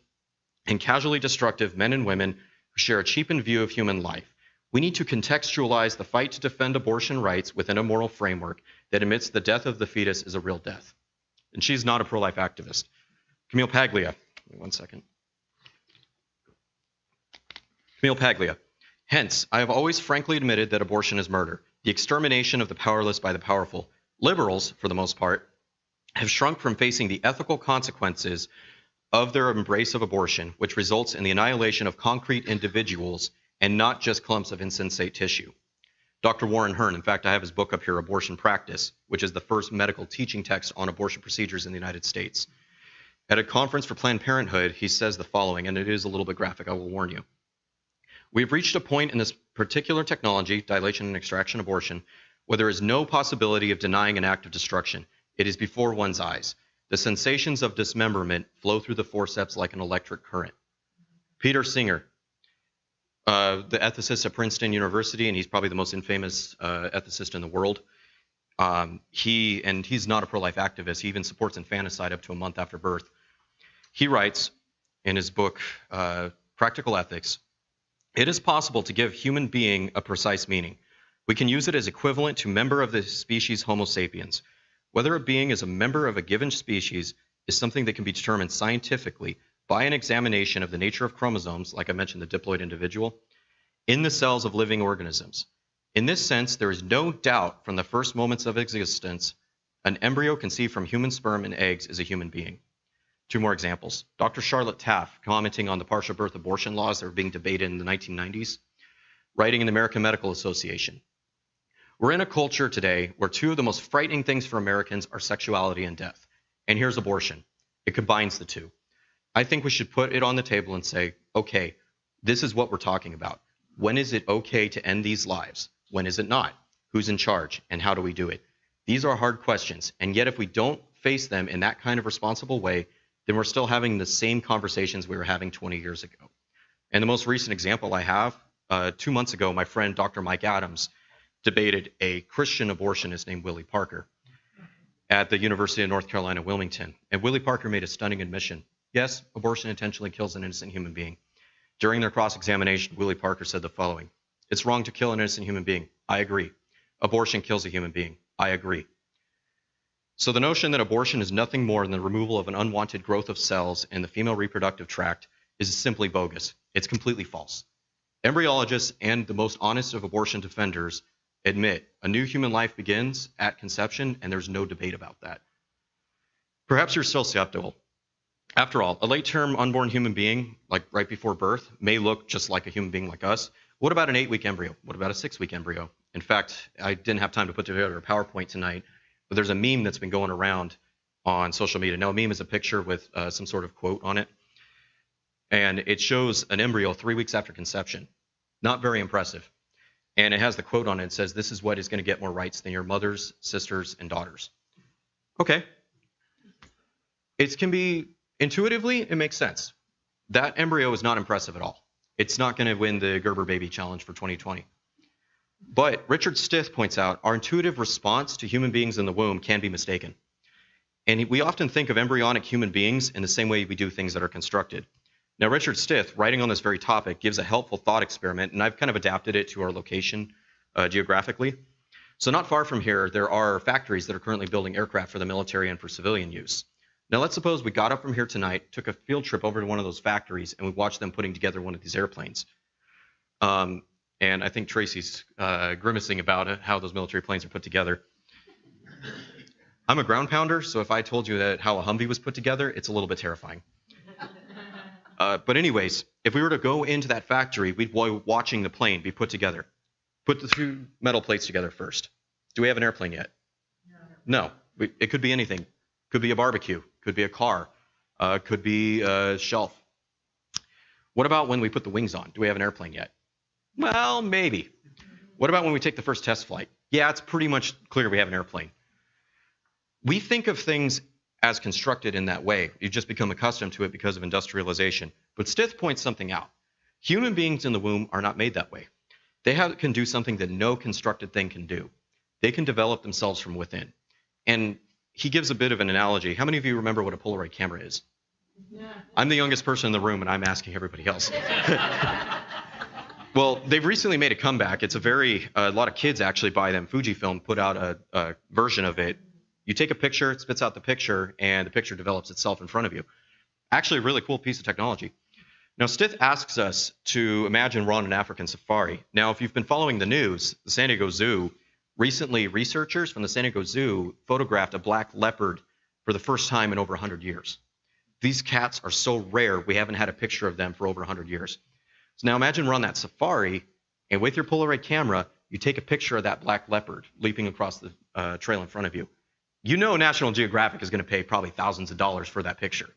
and casually destructive men and women who share a cheapened view of human life. We need to contextualize the fight to defend abortion rights within a moral framework that admits the death of the fetus is a real death. And she's not a pro-life activist. Camille Paglia, one second. Camille Paglia. Hence, I have always frankly admitted that abortion is murder, the extermination of the powerless by the powerful. Liberals, for the most part, have shrunk from facing the ethical consequences of their embrace of abortion, which results in the annihilation of concrete individuals and not just clumps of insensate tissue. Dr. Warren Hearn, in fact, I have his book up here, Abortion Practice, which is the first medical teaching text on abortion procedures in the United States. At a conference for Planned Parenthood, he says the following, and it is a little bit graphic, I will warn you. We have reached a point in this particular technology, dilation and extraction abortion, where there is no possibility of denying an act of destruction. It is before one's eyes. The sensations of dismemberment flow through the forceps like an electric current. Peter Singer, the ethicist at Princeton University, and he's probably the most infamous ethicist in the world. He's not a pro-life activist. He even supports infanticide up to a month after birth. He writes in his book, Practical Ethics, it is possible to give human being a precise meaning. We can use it as equivalent to member of the species Homo sapiens. Whether a being is a member of a given species is something that can be determined scientifically by an examination of the nature of chromosomes, like I mentioned, the diploid individual, in the cells of living organisms. In this sense, there is no doubt from the first moments of existence, an embryo conceived from human sperm and eggs is a human being. Two more examples. Dr. Charlotte Taft, commenting on the partial birth abortion laws that were being debated in the 1990s, writing in the American Medical Association. We're in a culture today where two of the most frightening things for Americans are sexuality and death. And here's abortion. It combines the two. I think we should put it on the table and say, okay, this is what we're talking about. When is it okay to end these lives? When is it not? Who's in charge? And how do we do it? These are hard questions. And yet if we don't face them in that kind of responsible way, then we're still having the same conversations we were having 20 years ago. And the most recent example I have 2 months ago, my friend Dr. Mike Adams debated a Christian abortionist named Willie Parker at the University of North Carolina, Wilmington. And Willie Parker made a stunning admission. Yes, abortion intentionally kills an innocent human being. During their cross-examination, Willie Parker said the following: "It's wrong to kill an innocent human being. I agree. Abortion kills a human being. I agree." So the notion that abortion is nothing more than the removal of an unwanted growth of cells in the female reproductive tract is simply bogus. It's completely false. Embryologists and the most honest of abortion defenders admit a new human life begins at conception, and there's no debate about that. Perhaps you're still skeptical. After all, a late-term unborn human being, like right before birth, may look just like a human being like us. What about an 8-week embryo? What about a 6-week embryo? In fact, I didn't have time to put together a PowerPoint tonight, but there's a meme that's been going around on social media. Now, a meme is a picture with some sort of quote on it, and it shows an embryo 3 weeks after conception. Not very impressive. And it has the quote on it. It says, "This is what is going to get more rights than your mothers, sisters, and daughters." Okay. It can be, intuitively, it makes sense. That embryo is not impressive at all. It's not going to win the Gerber Baby Challenge for 2020. But Richard Stith points out our intuitive response to human beings in the womb can be mistaken. And we often think of embryonic human beings in the same way we do things that are constructed. Now, Richard Stith, writing on this very topic, gives a helpful thought experiment, and I've kind of adapted it to our location geographically. So not far from here, there are factories that are currently building aircraft for the military and for civilian use. Now, let's suppose we got up from here tonight, took a field trip over to one of those factories, and we watched them putting together one of these airplanes. And I think Tracy's grimacing about how those military planes are put together. I'm a ground pounder, so if I told you that how a Humvee was put together, it's a little bit terrifying. But anyways, if we were to go into that factory, we'd be watching the plane be put together. Put the 2 metal plates together first. Do we have an airplane yet? No. It could be anything. Could be a barbecue. Could be a car. Could be a shelf. What about when we put the wings on? Do we have an airplane yet? Well, maybe. What about when we take the first test flight? Yeah, it's pretty much clear we have an airplane. We think of things as constructed in that way. You just become accustomed to it because of industrialization. But Stith points something out. Human beings in the womb are not made that way. They can do something that no constructed thing can do. They can develop themselves from within. And he gives a bit of an analogy. How many of you remember what a Polaroid camera is? Yeah. I'm the youngest person in the room, and I'm asking everybody else. Well, they've recently made a comeback. It's a lot of kids actually buy them. Fujifilm put out a version of it. You take a picture, it spits out the picture, and the picture develops itself in front of you. Actually, a really cool piece of technology. Now, Stith asks us to imagine we're on an African safari. Now, if you've been following the news, the San Diego Zoo, recently researchers from the San Diego Zoo photographed a black leopard for the first time in over 100 years. These cats are so rare, we haven't had a picture of them for over 100 years. So now imagine we're on that safari, and with your Polaroid camera, you take a picture of that black leopard leaping across the trail in front of you. You know National Geographic is going to pay probably thousands of dollars for that picture.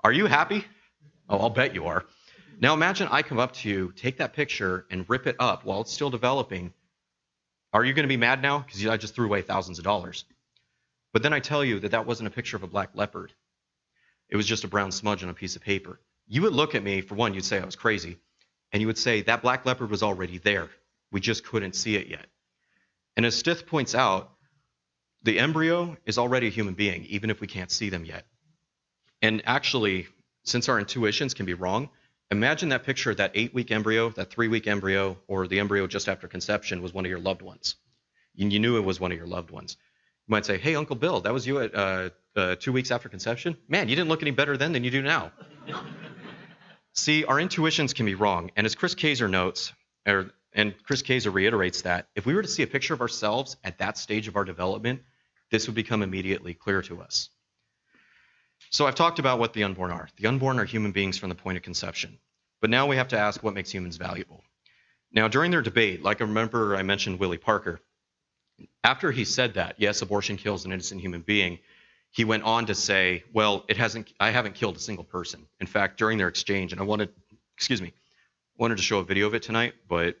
Are you happy? Oh, I'll bet you are. Now imagine I come up to you, take that picture, and rip it up while it's still developing. Are you going to be mad now? Because I just threw away thousands of dollars. But then I tell you that that wasn't a picture of a black leopard. It was just a brown smudge on a piece of paper. You would look at me, for one, you'd say I was crazy. And you would say that black leopard was already there. We just couldn't see it yet. And as Stith points out, the embryo is already a human being, even if we can't see them yet. And actually, since our intuitions can be wrong, imagine that picture of that 8-week embryo, that 3-week embryo, or the embryo just after conception was one of your loved ones. You knew it was one of your loved ones. You might say, "Hey, Uncle Bill, that was you at 2 weeks after conception? Man, you didn't look any better then than you do now." See, our intuitions can be wrong. And as Chris Kaiser notes, and Chris Kaiser reiterates that, if we were to see a picture of ourselves at that stage of our development, this would become immediately clear to us. So I've talked about what the unborn are. The unborn are human beings from the point of conception. But now we have to ask what makes humans valuable. Now, during their debate, like I remember I mentioned Willie Parker, after he said that, yes, abortion kills an innocent human being, he went on to say, well, I haven't killed a single person. In fact, during their exchange, and I wanted to show a video of it tonight, but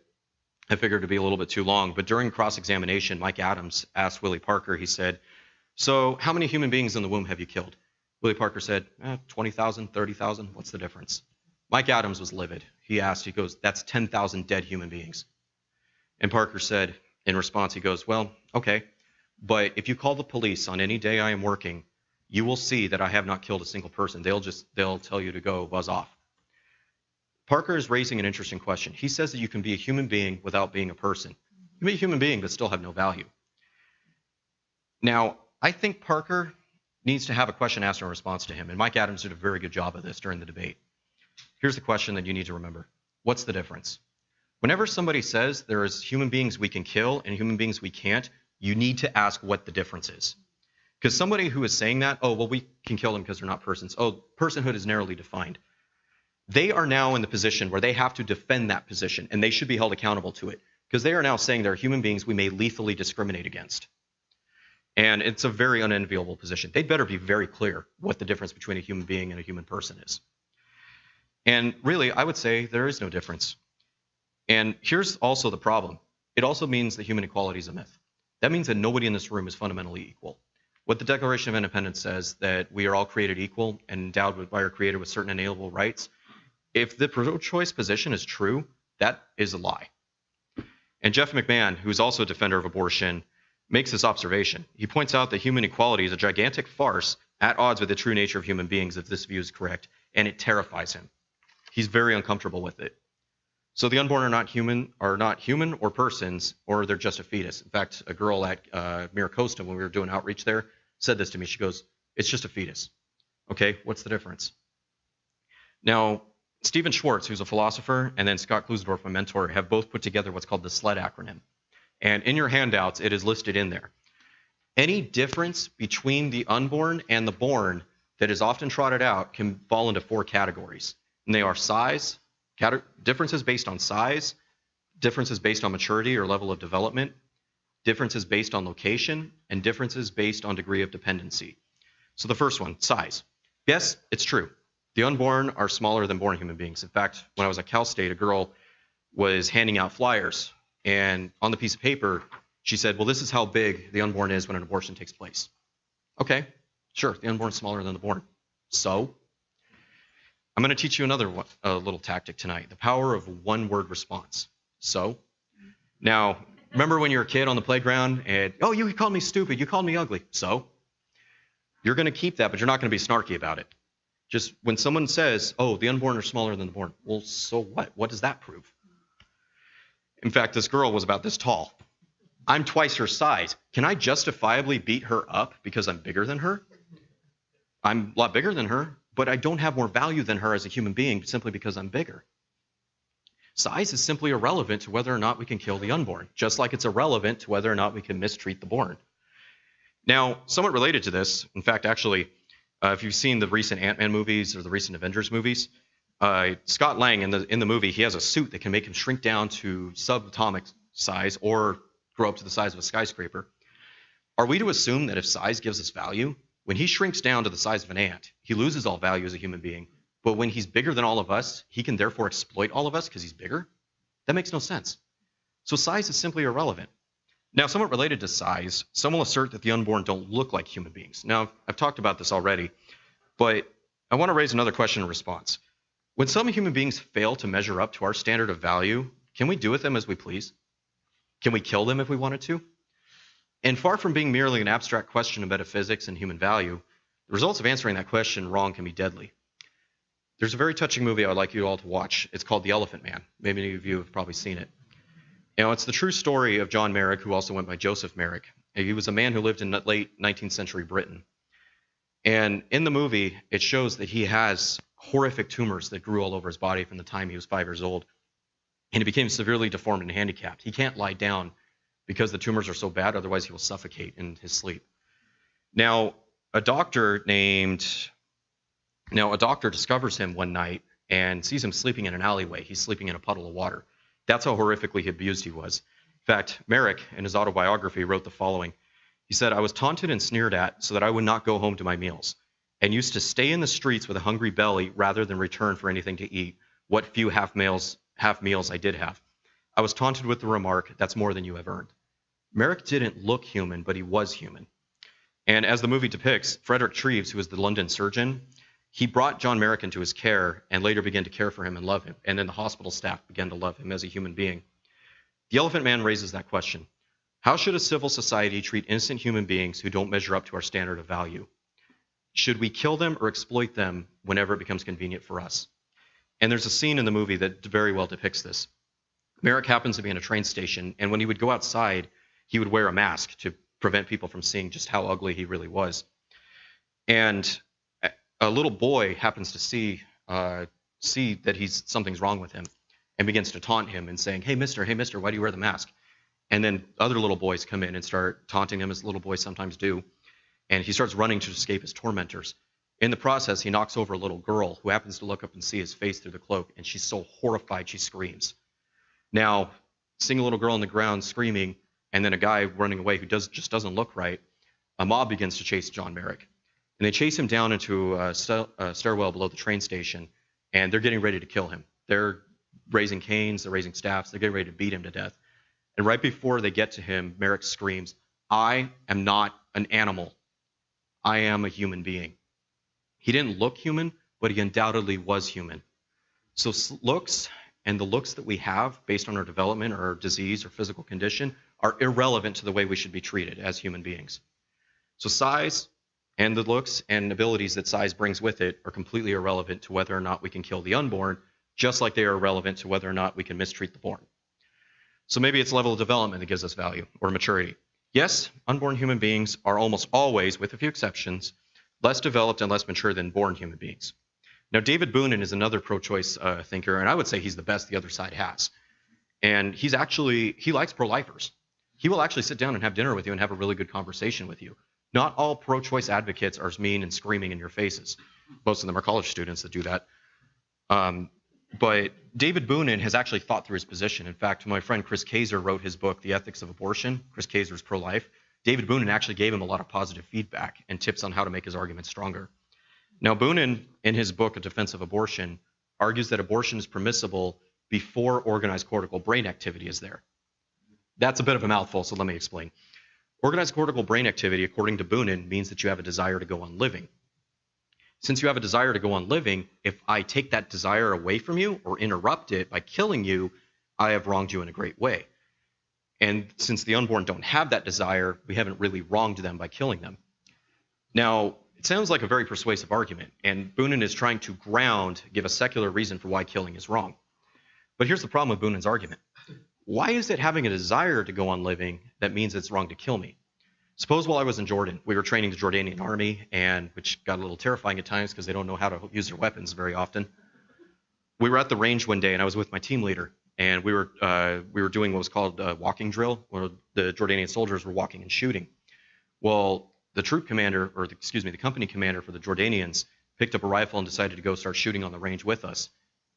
I figured it'd be a little bit too long. But during cross-examination, Mike Adams asked Willie Parker, he said, "So how many human beings in the womb have you killed?" Willie Parker said, 20,000, 30,000, what's the difference? Mike Adams was livid. He asked, he goes, that's 10,000 dead human beings. And Parker said, in response, he goes, well, okay, but if you call the police on any day I am working, you will see that I have not killed a single person. They'll tell you to go buzz off. Parker is raising an interesting question. He says that you can be a human being without being a person. You can be a human being but still have no value. Now, I think Parker needs to have a question asked in response to him, and Mike Adams did a very good job of this during the debate. Here's the question that you need to remember. What's the difference? Whenever somebody says there is human beings we can kill and human beings we can't, you need to ask what the difference is. Because somebody who is saying that, oh, well, we can kill them because they're not persons. Oh, personhood is narrowly defined. They are now in the position where they have to defend that position, and they should be held accountable to it. Because they are now saying they're human beings we may lethally discriminate against. And it's a very unenviable position. They'd better be very clear what the difference between a human being and a human person is. And really, I would say there is no difference. And here's also the problem. It also means that human equality is a myth. That means that nobody in this room is fundamentally equal. What the Declaration of Independence says, that we are all created equal and endowed by our Creator with certain inalienable rights, if the pro-choice position is true, that is a lie. And Jeff McMahon, who's also a defender of abortion, makes this observation. He points out that human equality is a gigantic farce at odds with the true nature of human beings if this view is correct, and it terrifies him. He's very uncomfortable with it. So the unborn are not human or persons, or they're just a fetus. In fact, a girl at Miracosta, when we were doing outreach there, said this to me. She goes, it's just a fetus. Okay, what's the difference? Now, Stephen Schwartz, who's a philosopher, and then Scott Klusdorf, my mentor, have both put together what's called the SLED acronym. And in your handouts, it is listed in there. Any difference between the unborn and the born that is often trotted out can fall into 4 categories. And they are size, differences based on size, differences based on maturity or level of development, differences based on location, and differences based on degree of dependency. So the first one, size. Yes, it's true. The unborn are smaller than born human beings. In fact, when I was at Cal State, a girl was handing out flyers, and on the piece of paper, she said, well, this is how big the unborn is when an abortion takes place. Okay, sure, the unborn is smaller than the born. So, I'm going to teach you another little tactic tonight, the power of one-word response. So, now, remember when you were a kid on the playground and, oh, you called me stupid, you called me ugly. So, you're going to keep that, but you're not going to be snarky about it. Just when someone says, oh, the unborn are smaller than the born, well, so what? What does that prove? In fact, this girl was about this tall. I'm twice her size. Can I justifiably beat her up because I'm bigger than her? I'm a lot bigger than her, but I don't have more value than her as a human being simply because I'm bigger. Size is simply irrelevant to whether or not we can kill the unborn, just like it's irrelevant to whether or not we can mistreat the born. Now, somewhat related to this, in fact, actually, if you've seen the recent Ant-Man movies or the recent Avengers movies, Scott Lang in the movie, he has a suit that can make him shrink down to subatomic size or grow up to the size of a skyscraper. Are we to assume that if size gives us value, when he shrinks down to the size of an ant, he loses all value as a human being, but when he's bigger than all of us, he can therefore exploit all of us because he's bigger? That makes no sense. So size is simply irrelevant. Now, somewhat related to size, some will assert that the unborn don't look like human beings. Now, I've talked about this already, but I want to raise another question in response. When some human beings fail to measure up to our standard of value, can we do with them as we please? Can we kill them if we wanted to? And far from being merely an abstract question of metaphysics and human value, the results of answering that question wrong can be deadly. There's a very touching movie I would like you all to watch. It's called The Elephant Man. Maybe many of you have probably seen it. You know, it's the true story of John Merrick, who also went by Joseph Merrick. He was a man who lived in late 19th century Britain. And in the movie, it shows that he has horrific tumors that grew all over his body from the time he was 5 years old. And he became severely deformed and handicapped. He can't lie down because the tumors are so bad, otherwise he will suffocate in his sleep. Now, a doctor discovers him one night and sees him sleeping in an alleyway. He's sleeping in a puddle of water. That's how horrifically abused he was. In fact, Merrick, in his autobiography, wrote the following. He said, I was taunted and sneered at so that I would not go home to my meals, and used to stay in the streets with a hungry belly rather than return for anything to eat, what few half meals I did have. I was taunted with the remark, that's more than you have earned. Merrick didn't look human, but he was human. And as the movie depicts, Frederick Treves, who was the London surgeon, He brought John Merrick into his care and later began to care for him and love him. And then the hospital staff began to love him as a human being. The Elephant Man raises that question. How should a civil society treat innocent human beings who don't measure up to our standard of value? Should we kill them or exploit them whenever it becomes convenient for us? And there's a scene in the movie that very well depicts this. Merrick happens to be in a train station, and when he would go outside, he would wear a mask to prevent people from seeing just how ugly he really was. And a little boy happens to see that something's wrong with him and begins to taunt him and saying, hey, mister, why do you wear the mask? And then other little boys come in and start taunting him, as little boys sometimes do. And he starts running to escape his tormentors. In the process, he knocks over a little girl who happens to look up and see his face through the cloak, and she's so horrified she screams. Now, seeing a little girl on the ground screaming, and then a guy running away who just doesn't look right, a mob begins to chase John Merrick. And they chase him down into a stairwell below the train station, and they're getting ready to kill him. They're raising canes, they're raising staffs, they're getting ready to beat him to death. And right before they get to him, Merrick screams, I am not an animal. I am a human being. He didn't look human, but he undoubtedly was human. So looks and the looks that we have based on our development or our disease or physical condition are irrelevant to the way we should be treated as human beings. So size and the looks and abilities that size brings with it are completely irrelevant to whether or not we can kill the unborn, just like they are irrelevant to whether or not we can mistreat the born. So maybe it's level of development that gives us value or maturity. Yes, unborn human beings are almost always, with a few exceptions, less developed and less mature than born human beings. Now, David Boonin is another pro-choice thinker, and I would say he's the best the other side has. And he likes pro-lifers. He will actually sit down and have dinner with you and have a really good conversation with you. Not all pro-choice advocates are as mean and screaming in your faces. Most of them are college students that do that. But David Boonin has actually thought through his position. In fact, my friend Chris Kaiser wrote his book, The Ethics of Abortion. Chris Kaiser is pro-life. David Boonin actually gave him a lot of positive feedback and tips on how to make his argument stronger. Now, Boonin, in his book, A Defense of Abortion, argues that abortion is permissible before organized cortical brain activity is there. That's a bit of a mouthful, so let me explain. Organized cortical brain activity, according to Boonin, means that you have a desire to go on living. Since you have a desire to go on living, if I take that desire away from you or interrupt it by killing you, I have wronged you in a great way. And since the unborn don't have that desire, we haven't really wronged them by killing them. Now, it sounds like a very persuasive argument, and Boonin is trying to give a secular reason for why killing is wrong. But here's the problem with Boonin's argument. Why is it having a desire to go on living that means it's wrong to kill me? Suppose while I was in Jordan, we were training the Jordanian army, which got a little terrifying at times because they don't know how to use their weapons very often. We were at the range one day, and I was with my team leader, and we were doing what was called a walking drill, where the Jordanian soldiers were walking and shooting. Well, the company commander for the Jordanians picked up a rifle and decided to go start shooting on the range with us.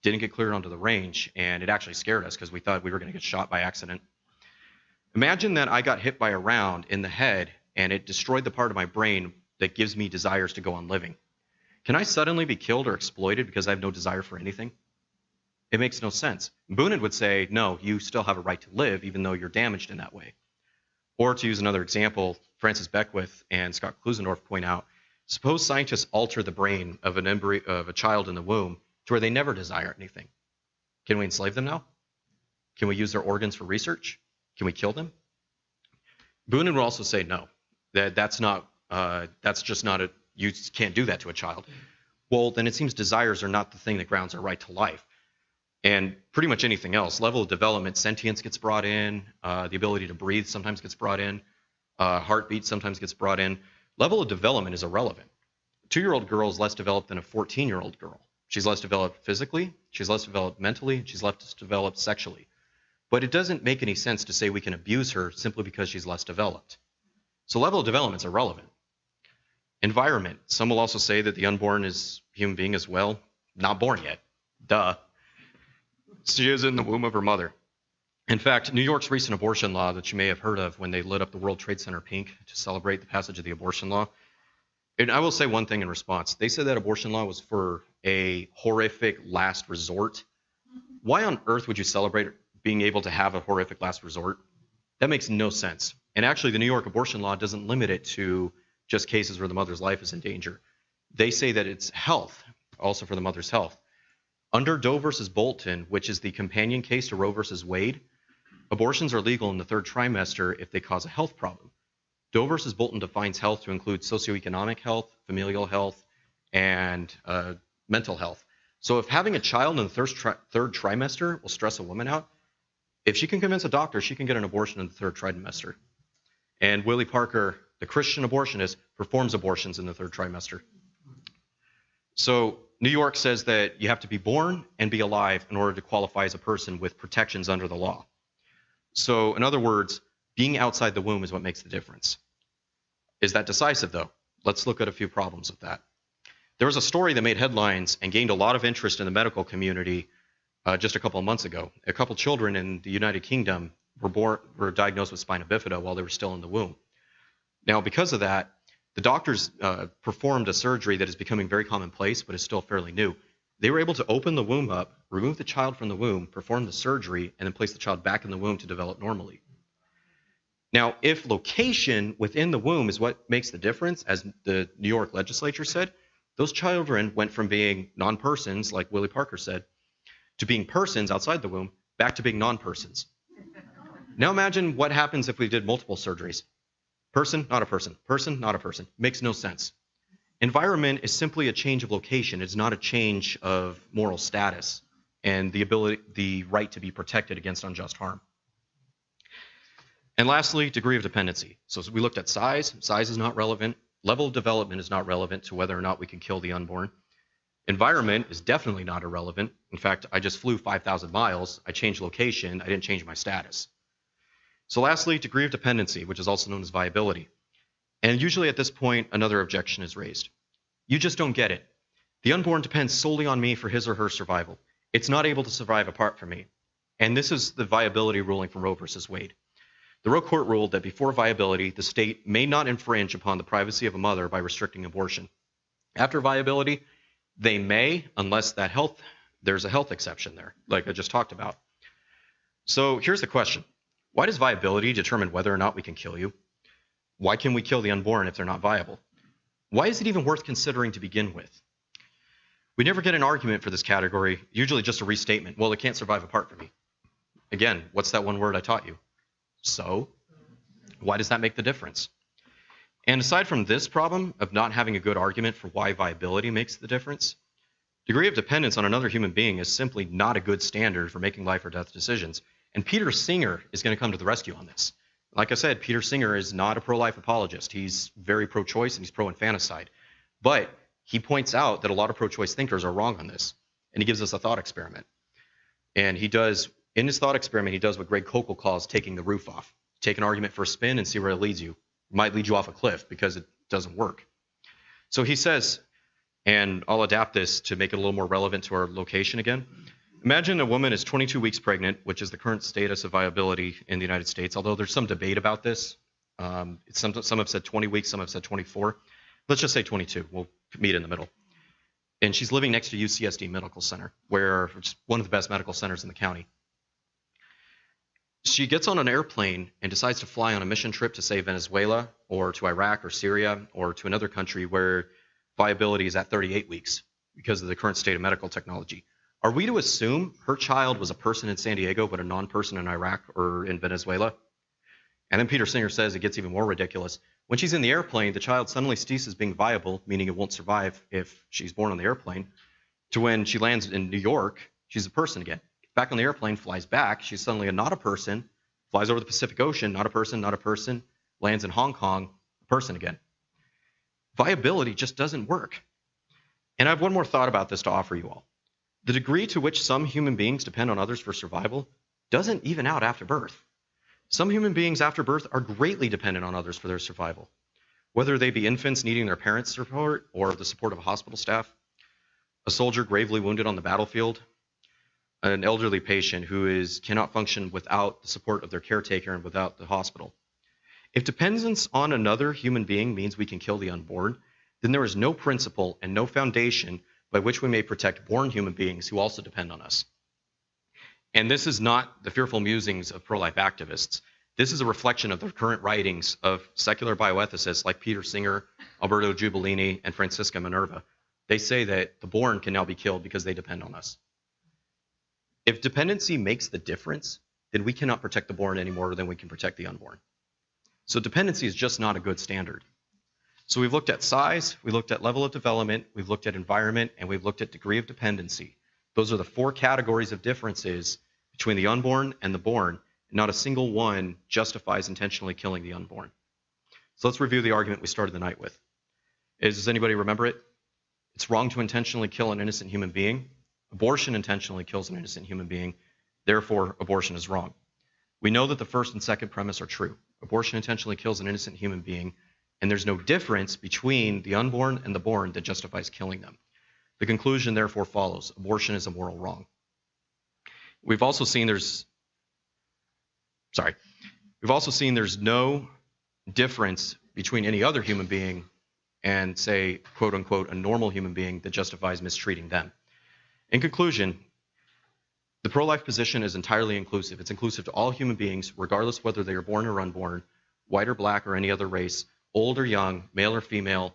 Didn't get cleared onto the range, and it actually scared us because we thought we were going to get shot by accident. Imagine that I got hit by a round in the head and it destroyed the part of my brain that gives me desires to go on living. Can I suddenly be killed or exploited because I have no desire for anything? It makes no sense. Boonin would say, no, you still have a right to live even though you're damaged in that way. Or to use another example, Francis Beckwith and Scott Klusendorf point out, suppose scientists alter the brain of a child in the womb to where they never desire anything. Can we enslave them now? Can we use their organs for research? Can we kill them? Boonin would also say no, that's just not you can't do that to a child. Well, then it seems desires are not the thing that grounds our right to life. And pretty much anything else, level of development, sentience gets brought in, the ability to breathe sometimes gets brought in, heartbeat sometimes gets brought in. Level of development is irrelevant. A 2-year-old girl is less developed than a 14-year-old girl. She's less developed physically, she's less developed mentally, she's less developed sexually. But it doesn't make any sense to say we can abuse her simply because she's less developed. So level of development is irrelevant. Environment. Some will also say that the unborn is a human being as well. Not born yet. Duh. She is in the womb of her mother. In fact, New York's recent abortion law that you may have heard of when they lit up the World Trade Center pink to celebrate the passage of the abortion law. And I will say one thing in response. They said that abortion law was for a horrific last resort. Why on earth would you celebrate being able to have a horrific last resort? That makes no sense. And actually, the New York abortion law doesn't limit it to just cases where the mother's life is in danger. they say that it's health, also for the mother's health. Under Doe versus Bolton, which is the companion case to Roe versus Wade, abortions are legal in the 3rd trimester if they cause a health problem. Doe versus Bolton defines health to include socioeconomic health, familial health, and mental health. So if having a child in the 3rd trimester will stress a woman out, if she can convince a doctor, she can get an abortion in the 3rd trimester. And Willie Parker, the Christian abortionist, performs abortions in the 3rd trimester. So New York says that you have to be born and be alive in order to qualify as a person with protections under the law. So in other words, being outside the womb is what makes the difference. Is that decisive, though? Let's look at a few problems with that. There was a story that made headlines and gained a lot of interest in the medical community just a couple of months ago. A couple children in the United Kingdom were diagnosed with spina bifida while they were still in the womb. Now, because of that, the doctors performed a surgery that is becoming very commonplace, but is still fairly new. They were able to open the womb up, remove the child from the womb, perform the surgery, and then place the child back in the womb to develop normally. Now, if location within the womb is what makes the difference, as the New York legislature said, those children went from being non-persons, like Willie Parker said, to being persons outside the womb, back to being non-persons. Now imagine what happens if we did multiple surgeries. Person, not a person. Person, not a person. Makes no sense. Environment is simply a change of location. It's not a change of moral status and the right to be protected against unjust harm. And lastly, degree of dependency. So we looked at size. Size is not relevant. Level of development is not relevant to whether or not we can kill the unborn. Environment is definitely not irrelevant. In fact, I just flew 5,000 miles. I changed location. I didn't change my status. So lastly, degree of dependency, which is also known as viability. And usually at this point, another objection is raised. You just don't get it. The unborn depends solely on me for his or her survival. It's not able to survive apart from me. And this is the viability ruling from Roe versus Wade. The Roe court ruled that before viability, the state may not infringe upon the privacy of a mother by restricting abortion. After viability, they may, unless there's a health exception there, like I just talked about. So here's the question. Why does viability determine whether or not we can kill you? Why can we kill the unborn if they're not viable? Why is it even worth considering to begin with? We never get an argument for this category, usually just a restatement. Well, it can't survive apart from me. Again, what's that one word I taught you? So, why does that make the difference? And aside from this problem of not having a good argument for why viability makes the difference, degree of dependence on another human being is simply not a good standard for making life or death decisions. And Peter Singer is going to come to the rescue on this. Like I said, Peter Singer is not a pro-life apologist. He's very pro-choice and he's pro-infanticide. But he points out that a lot of pro-choice thinkers are wrong on this. And he gives us a thought experiment. And in his thought experiment, he does what Greg Kokel calls taking the roof off. Take an argument for a spin and see where it leads you. It might lead you off a cliff because it doesn't work. So he says, and I'll adapt this to make it a little more relevant to our location again. Imagine a woman is 22 weeks pregnant, which is the current status of viability in the United States, although there's some debate about this. Some have said 20 weeks, some have said 24. Let's just say 22. We'll meet in the middle. And she's living next to UCSD Medical Center, which is one of the best medical centers in the county. She gets on an airplane and decides to fly on a mission trip to, say, Venezuela or to Iraq or Syria or to another country where viability is at 38 weeks because of the current state of medical technology. Are we to assume her child was a person in San Diego but a non-person in Iraq or in Venezuela? And then Peter Singer says it gets even more ridiculous. When she's in the airplane, the child suddenly ceases being viable, meaning it won't survive if she's born on the airplane, to when she lands in New York, she's a person again. Back on the airplane, flies back, she's suddenly not a person, flies over the Pacific Ocean, not a person, lands in Hong Kong, a person again. Viability just doesn't work. And I have one more thought about this to offer you all. The degree to which some human beings depend on others for survival doesn't even out after birth. Some human beings after birth are greatly dependent on others for their survival, whether they be infants needing their parents' support or the support of a hospital staff, a soldier gravely wounded on the battlefield, an elderly patient who cannot function without the support of their caretaker and without the hospital. If dependence on another human being means we can kill the unborn, then there is no principle and no foundation by which we may protect born human beings who also depend on us. And this is not the fearful musings of pro-life activists. This is a reflection of the current writings of secular bioethicists like Peter Singer, Alberto Giubilini, and Francisca Minerva. They say that the born can now be killed because they depend on us. If dependency makes the difference, then we cannot protect the born any more than we can protect the unborn. So dependency is just not a good standard. So we've looked at size, we looked at level of development, we've looked at environment, and we've looked at degree of dependency. Those are the 4 categories of differences between the unborn and the born. Not a single one justifies intentionally killing the unborn. So let's review the argument we started the night with. Does anybody remember it? It's wrong to intentionally kill an innocent human being. Abortion intentionally kills an innocent human being. Therefore, abortion is wrong. We know that the first and second premise are true. Abortion intentionally kills an innocent human being, and there's no difference between the unborn and the born that justifies killing them. The conclusion therefore follows. Abortion is a moral wrong. We've also seen there's no difference between any other human being and, say, quote unquote, a normal human being that justifies mistreating them. In conclusion, the pro-life position is entirely inclusive. It's inclusive to all human beings, regardless whether they are born or unborn, white or black or any other race, old or young, male or female,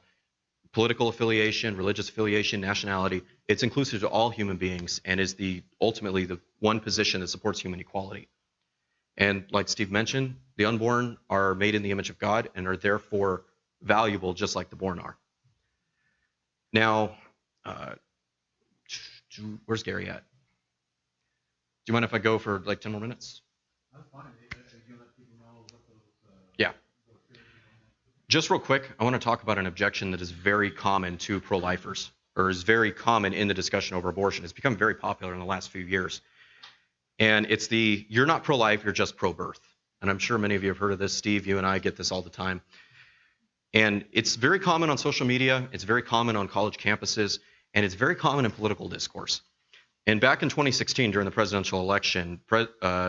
political affiliation, religious affiliation, nationality. It's inclusive to all human beings and is ultimately the one position that supports human equality. And like Steve mentioned, the unborn are made in the image of God and are therefore valuable just like the born are. Now, where's Gary at? Do you mind if I go for like 10 more minutes? That's fine. You let people know what those, Yeah. Just real quick, I want to talk about an objection that is very common to pro-lifers, or is very common in the discussion over abortion. It's become very popular in the last few years. And it's you're not pro-life, you're just pro-birth. And I'm sure many of you have heard of this. Steve, you and I get this all the time. And it's very common on social media, it's very common on college campuses, and it's very common in political discourse. And back in 2016, during the presidential election,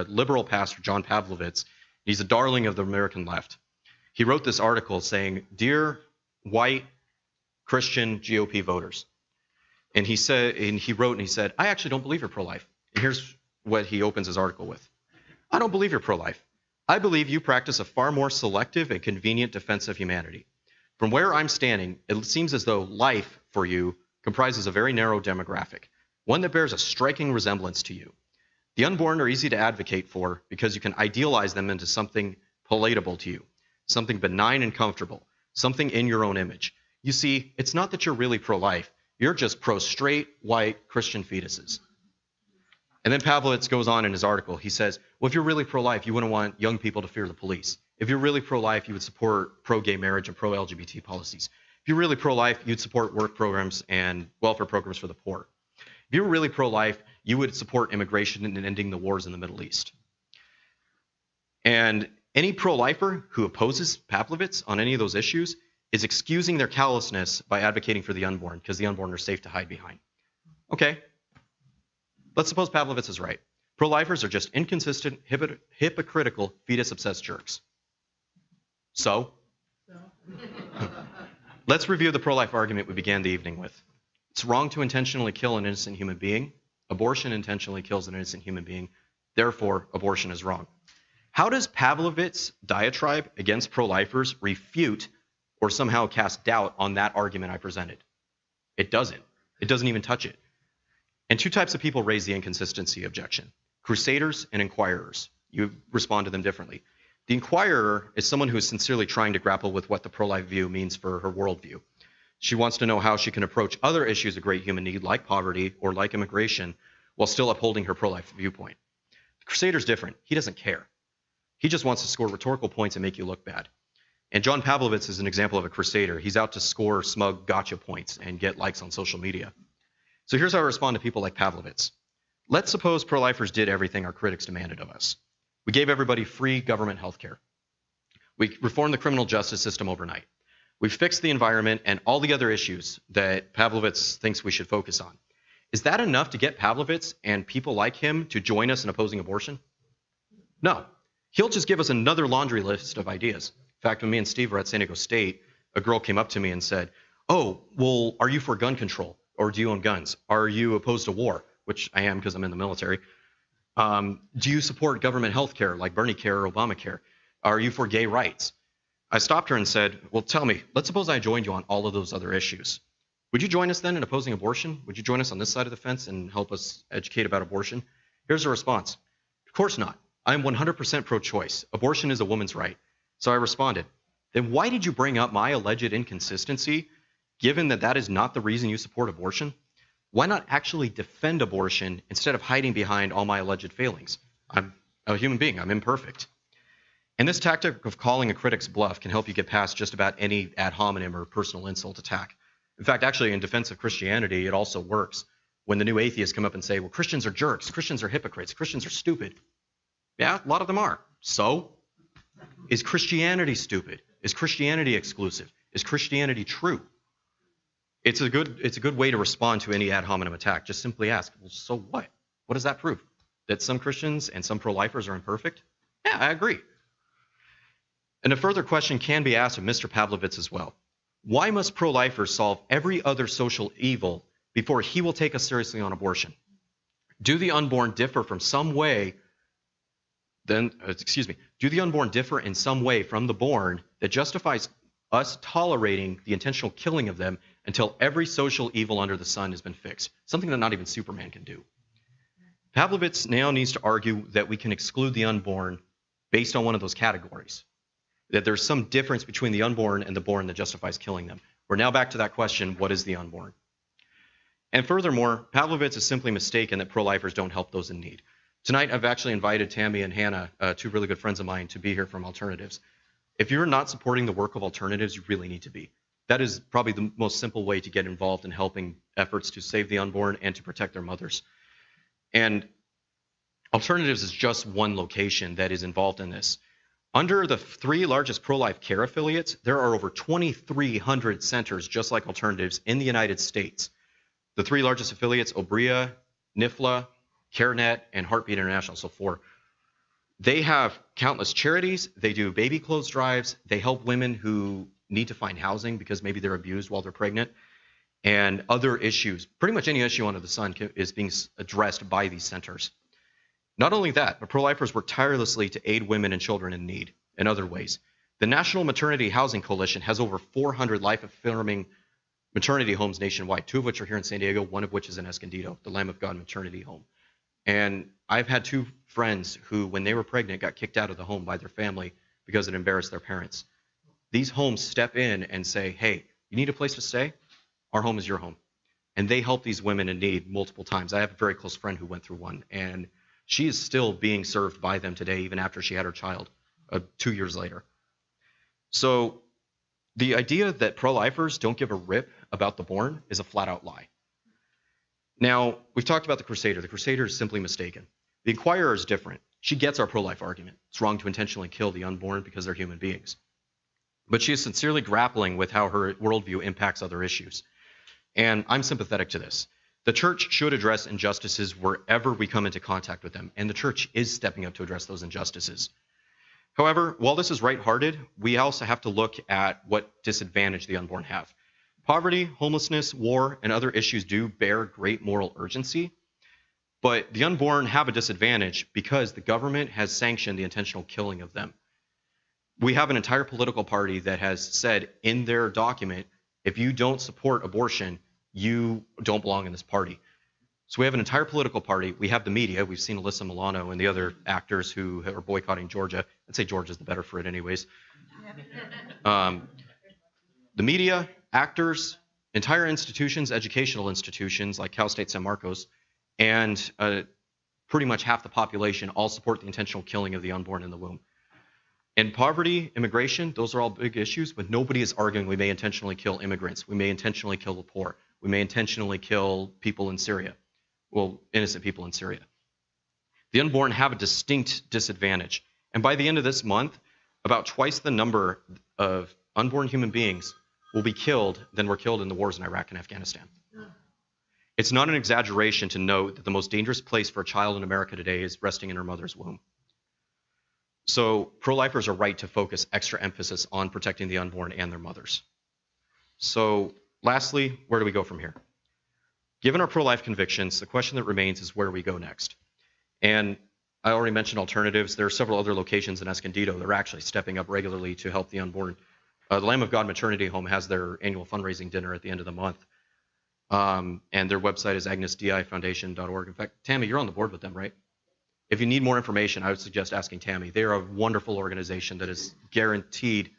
liberal pastor John Pavlovitz, he's a darling of the American left. He wrote this article saying, "Dear white Christian GOP voters," and he said, "I actually don't believe you're pro-life." And here's what he opens his article with: "I don't believe you're pro-life. I believe you practice a far more selective and convenient defense of humanity. From where I'm standing, it seems as though life for you comprises a very narrow demographic, one that bears a striking resemblance to you. The unborn are easy to advocate for because you can idealize them into something palatable to you, something benign and comfortable, something in your own image. You see, it's not that you're really pro-life, you're just pro-straight, white, Christian fetuses." And then Pavlovitz goes on in his article. He says, well, if you're really pro-life, you wouldn't want young people to fear the police. If you're really pro-life, you would support pro-gay marriage and pro-LGBT policies. If you're really pro-life, you'd support work programs and welfare programs for the poor. If you were really pro-life, you would support immigration and ending the wars in the Middle East. And any pro-lifer who opposes Pavlovitz on any of those issues is excusing their callousness by advocating for the unborn because the unborn are safe to hide behind. Okay, let's suppose Pavlovitz is right. Pro-lifers are just inconsistent, hypocritical, fetus-obsessed jerks. So, let's review the pro-life argument we began the evening with. It's wrong to intentionally kill an innocent human being. Abortion intentionally kills an innocent human being. Therefore, abortion is wrong. How does Pavlovitz's diatribe against pro-lifers refute or somehow cast doubt on that argument I presented? It doesn't. It doesn't even touch it. And 2 types of people raise the inconsistency objection: crusaders and inquirers. You respond to them differently. The inquirer is someone who is sincerely trying to grapple with what the pro-life view means for her worldview. She wants to know how she can approach other issues of great human need, like poverty or like immigration, while still upholding her pro-life viewpoint. The crusader's different. He doesn't care. He just wants to score rhetorical points and make you look bad. And John Pavlovitz is an example of a crusader. He's out to score smug gotcha points and get likes on social media. So here's how I respond to people like Pavlovitz. Let's suppose pro-lifers did everything our critics demanded of us. We gave everybody free government health care. We reformed the criminal justice system overnight. We fixed the environment and all the other issues that Pavlovitz thinks we should focus on. Is that enough to get Pavlovitz and people like him to join us in opposing abortion? No. He'll just give us another laundry list of ideas. In fact, when me and Steve were at San Diego State, a girl came up to me and said, "Oh, well, are you for gun control? Or do you own guns? Are you opposed to war?" Which I am because I'm in the military. Do you support government health care like Bernie care or Obamacare? Are you for gay rights? I stopped her and said, well, tell me, let's suppose I joined you on all of those other issues. Would you join us then in opposing abortion? Would you join us on this side of the fence and help us educate about abortion? Here's her response. Of course not. I'm 100% pro-choice. Abortion is a woman's right. So I responded, then why did you bring up my alleged inconsistency, given that that is not the reason you support abortion? Why not actually defend abortion instead of hiding behind all my alleged failings? I'm a human being. I'm imperfect. And this tactic of calling a critic's bluff can help you get past just about any ad hominem or personal insult attack. In fact, actually, in defense of Christianity, it also works. When the new atheists come up and say, well, Christians are jerks, Christians are hypocrites, Christians are stupid. Yeah, a lot of them are. So, is Christianity stupid? Is Christianity exclusive? Is Christianity true? It's a good way to respond to any ad hominem attack. Just simply ask, well, so what? What does that prove? That some Christians and some pro-lifers are imperfect? Yeah, I agree. And a further question can be asked of Mr. Pavlovitz as well. Why must pro-lifers solve every other social evil before he will take us seriously on abortion? Do the unborn differ from some way? Do the unborn differ in some way from the born that justifies us tolerating the intentional killing of them until every social evil under the sun has been fixed? Something that not even Superman can do. Pavlovitz now needs to argue that we can exclude the unborn based on one of those categories. That there's some difference between the unborn and the born that justifies killing them. We're now back to that question, what is the unborn? And furthermore, Pavlovitz is simply mistaken that pro-lifers don't help those in need. Tonight, I've actually invited Tammy and Hannah, two really good friends of mine, to be here from Alternatives. If you're not supporting the work of Alternatives, you really need to be. That is probably the most simple way to get involved in helping efforts to save the unborn and to protect their mothers. And Alternatives is just one location that is involved in this. Under the 3 largest pro-life care affiliates, there are over 2,300 centers just like Alternatives in the United States. The 3 largest affiliates, Obria, NIFLA, CareNet, and Heartbeat International, so 4. They have countless charities. They do baby clothes drives. They help women who need to find housing because maybe they're abused while they're pregnant, and other issues. Pretty much any issue under the sun is being addressed by these centers. Not only that, but pro-lifers work tirelessly to aid women and children in need in other ways. The National Maternity Housing Coalition has over 400 life-affirming maternity homes nationwide, 2 of which are here in San Diego, 1 of which is in Escondido, the Lamb of God Maternity Home. And I've had 2 friends who, when they were pregnant, got kicked out of the home by their family because it embarrassed their parents. These homes step in and say, hey, you need a place to stay? Our home is your home. And they help these women in need multiple times. I have a very close friend who went through one, and she is still being served by them today, even after she had her child 2 years later. So the idea that pro-lifers don't give a rip about the born is a flat-out lie. Now, we've talked about the Crusader. The Crusader is simply mistaken. The Inquirer is different. She gets our pro-life argument. It's wrong to intentionally kill the unborn because they're human beings. But she is sincerely grappling with how her worldview impacts other issues. And I'm sympathetic to this. The church should address injustices wherever we come into contact with them, and the church is stepping up to address those injustices. However, while this is right-hearted, we also have to look at what disadvantage the unborn have. Poverty, homelessness, war, and other issues do bear great moral urgency, but the unborn have a disadvantage because the government has sanctioned the intentional killing of them. We have an entire political party that has said in their document, if you don't support abortion, you don't belong in this party. So we have an entire political party. We have the media. We've seen Alyssa Milano and the other actors who are boycotting Georgia. I'd say Georgia's the better for it anyways. The media, actors, entire institutions, educational institutions like Cal State San Marcos, and pretty much half the population all support the intentional killing of the unborn in the womb. And poverty, immigration, those are all big issues, but nobody is arguing we may intentionally kill immigrants. We may intentionally kill the poor. We may intentionally kill people in Syria. Well, innocent people in Syria. The unborn have a distinct disadvantage. And by the end of this month, about twice the number of unborn human beings will be killed than were killed in the wars in Iraq and Afghanistan. It's not an exaggeration to note that the most dangerous place for a child in America today is resting in her mother's womb. So pro-lifers are right to focus extra emphasis on protecting the unborn and their mothers. So lastly, where do we go from here? Given our pro-life convictions, the question that remains is where do we go next? And I already mentioned alternatives. There are several other locations in Escondido that are actually stepping up regularly to help the unborn. The Lamb of God Maternity Home has their annual fundraising dinner at the end of the month. And their website is agnesdifoundation.org. In fact, Tammy, you're on the board with them, right? If you need more information, I would suggest asking Tammy. They are a wonderful organization that is guaranteed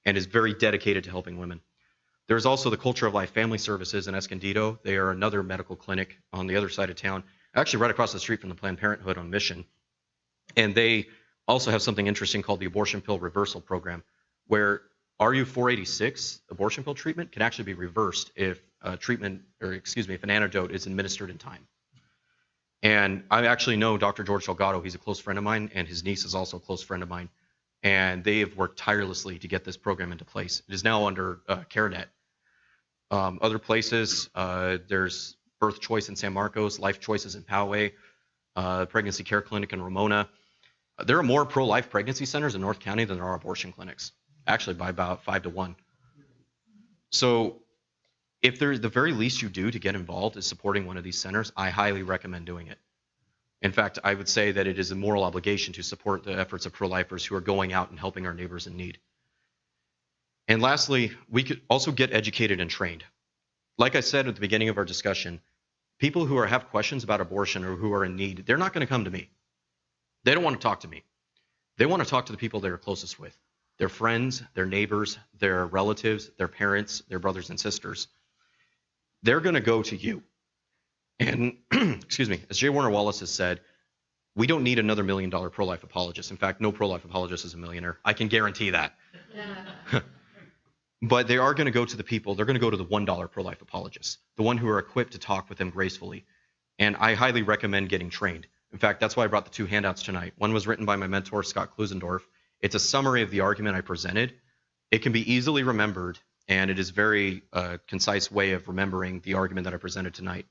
and is very dedicated to helping women. There's also the Culture of Life Family Services in Escondido. They are another medical clinic on the other side of town, actually right across the street from the Planned Parenthood on Mission. And they also have something interesting called the Abortion Pill Reversal Program, where RU-486 abortion pill treatment can actually be reversed if if an antidote is administered in time. And I actually know Dr. George Delgado. He's a close friend of mine, and his niece is also a close friend of mine. And they have worked tirelessly to get this program into place. It is now under CareNet. Other places, there's Birth Choice in San Marcos, Life Choices in Poway, Pregnancy Care Clinic in Ramona. There are more pro-life pregnancy centers in North County than there are abortion clinics, actually by about 5 to 1. So if there's the very least you do to get involved is supporting one of these centers, I highly recommend doing it. In fact, I would say that it is a moral obligation to support the efforts of pro-lifers who are going out and helping our neighbors in need. And lastly, we could also get educated and trained. Like I said at the beginning of our discussion, people who have questions about abortion or who are in need, they're not going to come to me. They don't want to talk to me. They want to talk to the people they're closest with, their friends, their neighbors, their relatives, their parents, their brothers and sisters. They're going to go to you. And, excuse me, as J. Warner Wallace has said, we don't need another $1 million pro-life apologist. In fact, no pro-life apologist is a millionaire. I can guarantee that. But they are going to go to the people, they're going to go to the $1 pro-life apologists, the one who are equipped to talk with them gracefully. And I highly recommend getting trained. In fact, that's why I brought the 2 handouts tonight. One was written by my mentor, Scott Klusendorf. It's a summary of the argument I presented. It can be easily remembered, and it is a very concise way of remembering the argument that I presented tonight.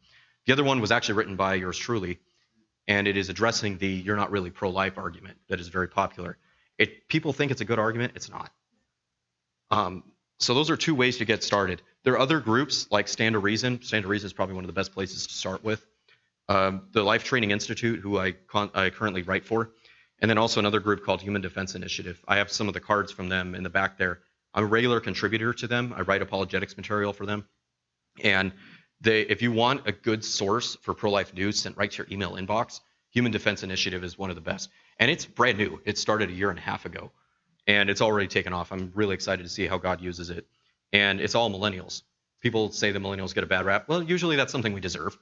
The other one was actually written by yours truly, and it is addressing the "you're not really pro-life" argument that is very popular. People think it's a good argument. It's not. So those are 2 ways to get started. There are other groups like Stand to Reason. Stand to Reason is probably one of the best places to start with. The Life Training Institute, who I currently write for, and then also another group called Human Defense Initiative. I have some of the cards from them in the back there. I'm a regular contributor to them. I write apologetics material for them. And if you want a good source for pro-life news sent right to your email inbox, Human Defense Initiative is one of the best. And it's brand new. It started 1.5 years ago. And it's already taken off. I'm really excited to see how God uses it. And it's all millennials. People say the millennials get a bad rap. Well, usually that's something we deserve.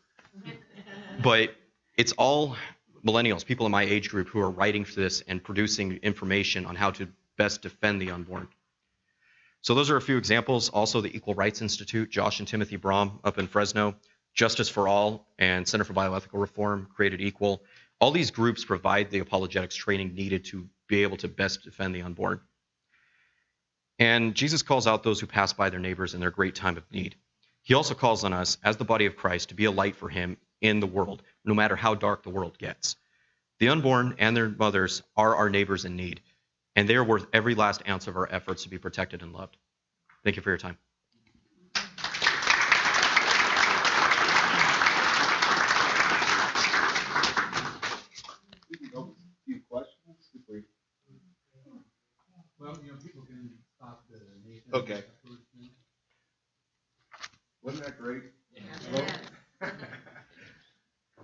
But it's all millennials, people in my age group, who are writing for this and producing information on how to best defend the unborn. So those are a few examples. Also, the Equal Rights Institute, Josh and Timothy Brom up in Fresno, Justice for All, and Center for Bioethical Reform, Created Equal. All these groups provide the apologetics training needed to be able to best defend the unborn. And Jesus calls out those who pass by their neighbors in their great time of need. He also calls on us, as the body of Christ, to be a light for him in the world, no matter how dark the world gets. The unborn and their mothers are our neighbors in need, and they are worth every last ounce of our efforts to be protected and loved. Thank you for your time. We can go with a few questions if we. Well, people can stop the Nathan. Okay. Wasn't that great? Yeah.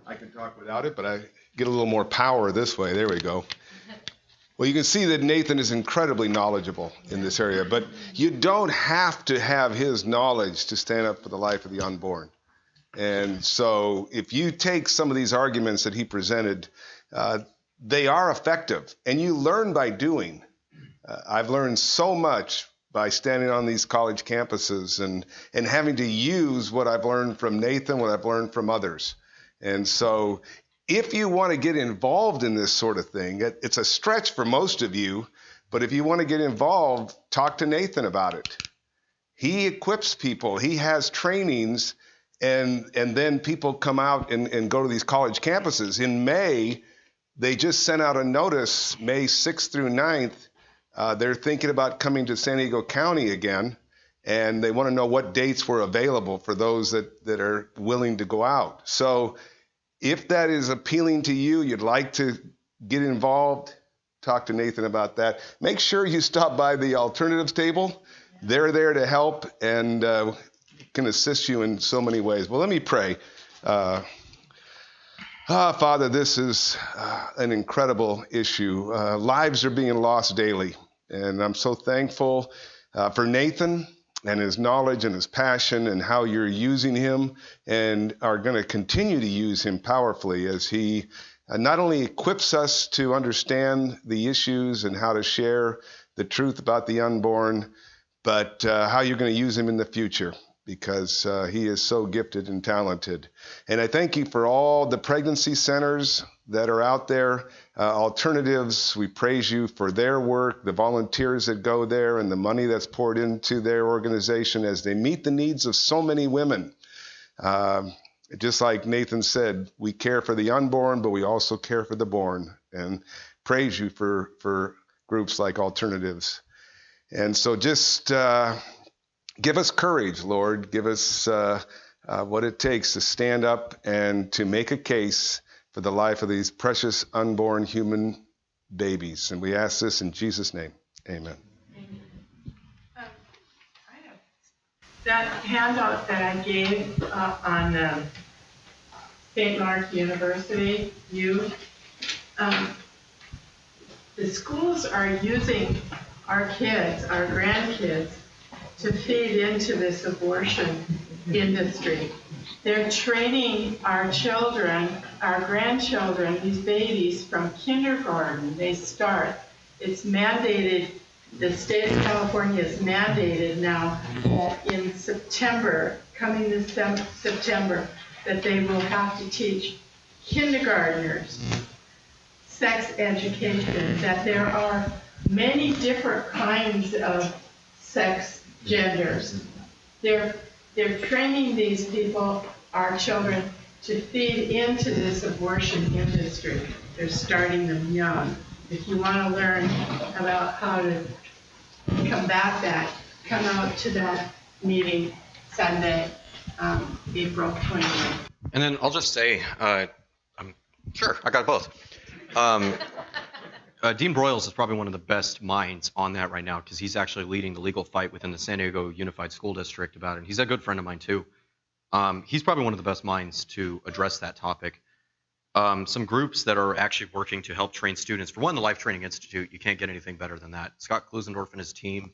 I can talk without it, but I get a little more power this way. There we go. Well, you can see that Nathan is incredibly knowledgeable in this area, but you don't have to have his knowledge to stand up for the life of the unborn. And so if you take some of these arguments that he presented, they are effective, and you learn by doing. I've learned so much by standing on these college campuses and having to use what I've learned from Nathan, what I've learned from others. And so if you want to get involved in this sort of thing, it's a stretch for most of you, but if you want to get involved, talk to Nathan about it. He equips people. He has trainings, and then people come out and go to these college campuses. In May, they just sent out a notice, May 6th through 9th. They're thinking about coming to San Diego County again, and they want to know what dates were available for those that are willing to go out. So if that is appealing to you, you'd like to get involved, talk to Nathan about that. Make sure you stop by the alternatives table. They're there to help and can assist you in so many ways. Well, let me pray. Father, this is an incredible issue. Lives are being lost daily, and I'm so thankful for Nathan and his knowledge and his passion and how you're using him and are going to continue to use him powerfully as he not only equips us to understand the issues and how to share the truth about the unborn, but how you're going to use him in the future, because he is so gifted and talented. And I thank you for all the pregnancy centers that are out there, alternatives. We praise you for their work, the volunteers that go there, and the money that's poured into their organization as they meet the needs of so many women. Just like Nathan said, we care for the unborn, but we also care for the born, and praise you for groups like Alternatives. And so just give us courage, Lord. Give us what it takes to stand up and to make a case for the life of these precious unborn human babies. And we ask this in Jesus' name. Amen. That handout that I gave on St. Mark University youth, the schools are using our kids, our grandkids, to feed into this abortion industry. They're training our children, our grandchildren, these babies from kindergarten. They start. It's mandated, the state of California is mandated now that in September, coming this September, that they will have to teach kindergartners sex education, that there are many different kinds of sex genders. They're training these people, our children, to feed into this abortion industry. They're starting them young. If you want to learn about how to combat that, come out to that meeting Sunday, April 28th. And then I'll just say, sure, I got both. Dean Broyles is probably one of the best minds on that right now, because he's actually leading the legal fight within the San Diego Unified School District about it. He's a good friend of mine too. He's probably one of the best minds to address that topic. Some groups that are actually working to help train students. For one, the Life Training Institute, you can't get anything better than that. Scott Klusendorf and his team,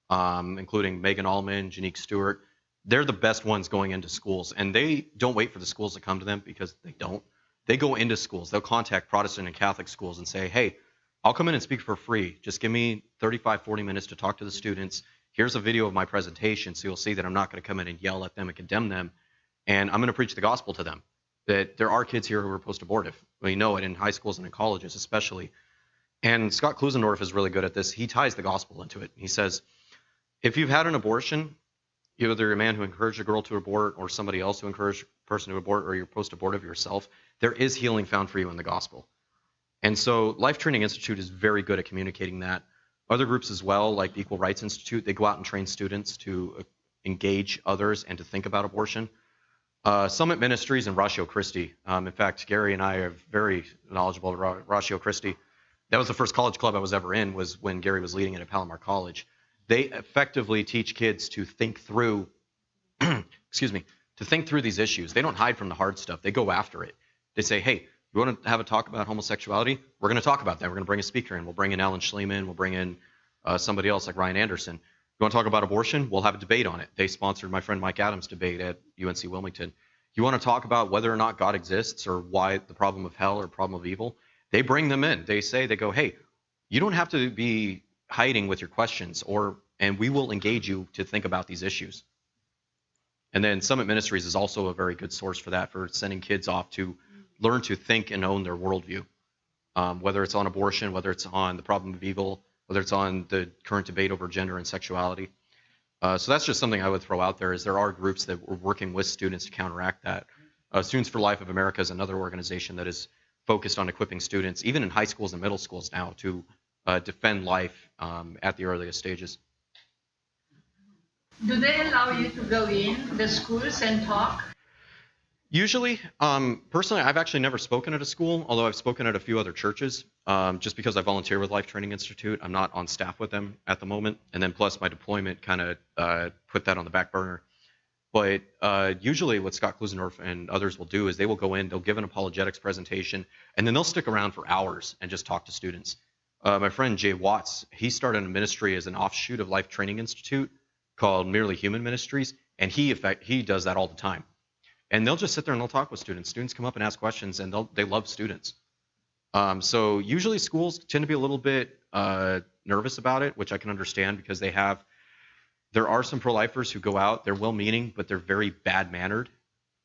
including Megan Allman, Janique Stewart, they're the best ones going into schools. And they don't wait for the schools to come to them, because they don't. They go into schools. They'll contact Protestant and Catholic schools and say, hey, I'll come in and speak for free. Just give me 35, 40 minutes to talk to the students. Here's a video of my presentation, so you'll see that I'm not going to come in and yell at them and condemn them. And I'm going to preach the gospel to them, that there are kids here who are post-abortive. We know it in high schools and in colleges especially. And Scott Klusendorf is really good at this. He ties the gospel into it. He says, if you've had an abortion, either a man who encouraged a girl to abort or somebody else who encouraged a person to abort, or you're post-abortive yourself, there is healing found for you in the gospel. And so Life Training Institute is very good at communicating that. Other groups as well, like the Equal Rights Institute, they go out and train students to engage others and to think about abortion. Summit Ministries and Ratio Christi. In fact, Gary and I are very knowledgeable about Ratio Christi. That was the first college club I was ever in, was when Gary was leading it at Palomar College. They effectively teach kids to think through, to think through these issues. They don't hide from the hard stuff. They go after it. They say, hey, you want to have a talk about homosexuality? We're going to talk about that. We're going to bring a speaker in. We'll bring in Alan Schleman. We'll bring in somebody else like Ryan Anderson. You want to talk about abortion? We'll have a debate on it. They sponsored my friend Mike Adams' debate at UNC Wilmington. You want to talk about whether or not God exists, or why the problem of hell or problem of evil? They bring them in. They go, hey, you don't have to be hiding with your questions, and we will engage you to think about these issues. And then Summit Ministries is also a very good source for that, for sending kids off to learn to think and own their worldview, whether it's on abortion, whether it's on the problem of evil, whether it's on the current debate over gender and sexuality. So that's just something I would throw out there, is there are groups that we're working with students to counteract that. Students for Life of America is another organization that is focused on equipping students, even in high schools and middle schools now, to defend life at the earliest stages. Do they allow you to go in the schools and talk? Usually, personally, I've actually never spoken at a school, although I've spoken at a few other churches. Just because I volunteer with Life Training Institute, I'm not on staff with them at the moment, and then plus my deployment kind of put that on the back burner. But usually, what Scott Klusendorf and others will do is they will go in, they'll give an apologetics presentation, and then they'll stick around for hours and just talk to students. My friend Jay Watts, he started a ministry as an offshoot of Life Training Institute called Merely Human Ministries, and he does that all the time. And they'll just sit there and they'll talk with students. Students come up and ask questions, and they love students. So usually schools tend to be a little bit nervous about it, which I can understand because there are some pro-lifers who go out, they're well-meaning, but they're very bad-mannered,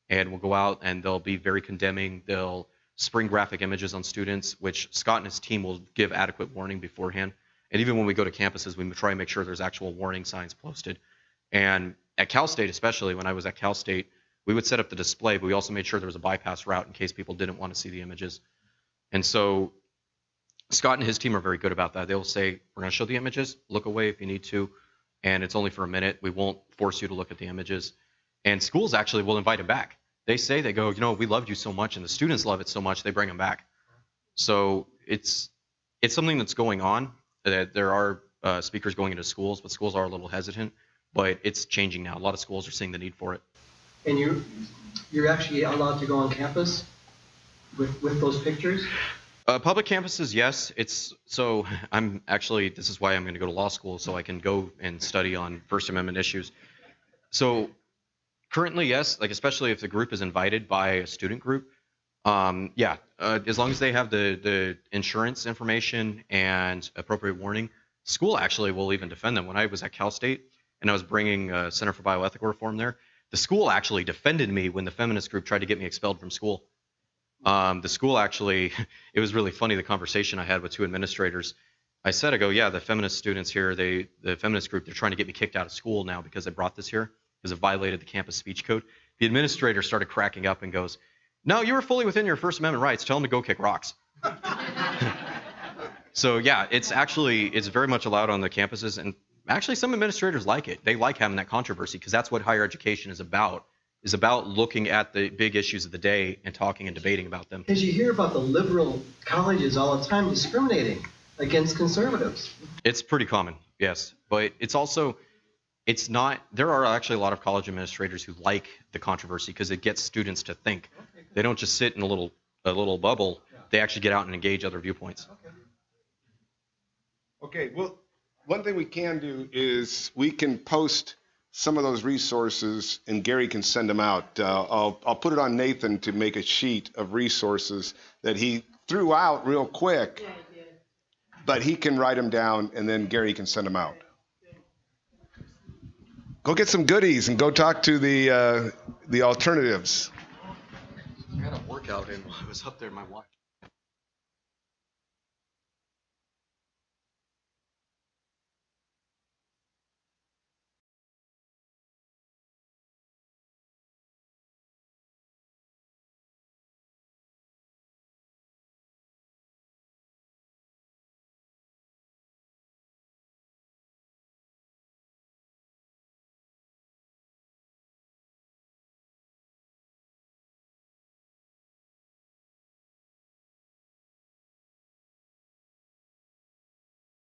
and will go out and they'll be very condemning. They'll spring graphic images on students, which Scott and his team will give adequate warning beforehand. And even when we go to campuses, we try and make sure there's actual warning signs posted. And at Cal State, especially when I was at Cal State, we would set up the display, but we also made sure there was a bypass route in case people didn't want to see the images. And so Scott and his team are very good about that. They'll say, we're going to show the images, look away if you need to, and it's only for a minute. We won't force you to look at the images. And schools actually will invite them back. They go, we loved you so much, and the students love it so much, they bring them back. So it's something that's going on. There are speakers going into schools, but schools are a little hesitant. But it's changing now. A lot of schools are seeing the need for it. And you're actually allowed to go on campus with those pictures? Public campuses, yes. This is why I'm going to go to law school, so I can go and study on First Amendment issues. So currently, yes, especially if the group is invited by a student group, as long as they have the insurance information and appropriate warning, school actually will even defend them. When I was at Cal State and I was bringing Center for Bioethical Reform there, the school actually defended me when the feminist group tried to get me expelled from school. The school actually, it was really funny, the conversation I had with two administrators. I said, the feminist students here, the feminist group, they're trying to get me kicked out of school now because I brought this here, because it violated the campus speech code. The administrator started cracking up and goes, no, you were fully within your First Amendment rights. Tell them to go kick rocks. So yeah, it's very much allowed on the campuses, and actually some administrators like it. They like having that controversy because that's what higher education is about looking at the big issues of the day and talking and debating about them. Because you hear about the liberal colleges all the time discriminating against conservatives. It's pretty common, yes. But there are actually a lot of college administrators who like the controversy because it gets students to think. They don't just sit in a little bubble. They actually get out and engage other viewpoints. Okay, well, one thing we can do is we can post some of those resources, and Gary can send them out. I'll put it on Nathan to make a sheet of resources that he threw out real quick. Yeah, I did. But he can write them down, and then Gary can send them out. Go get some goodies and go talk to the alternatives. I had a workout in while I was up there in my watch.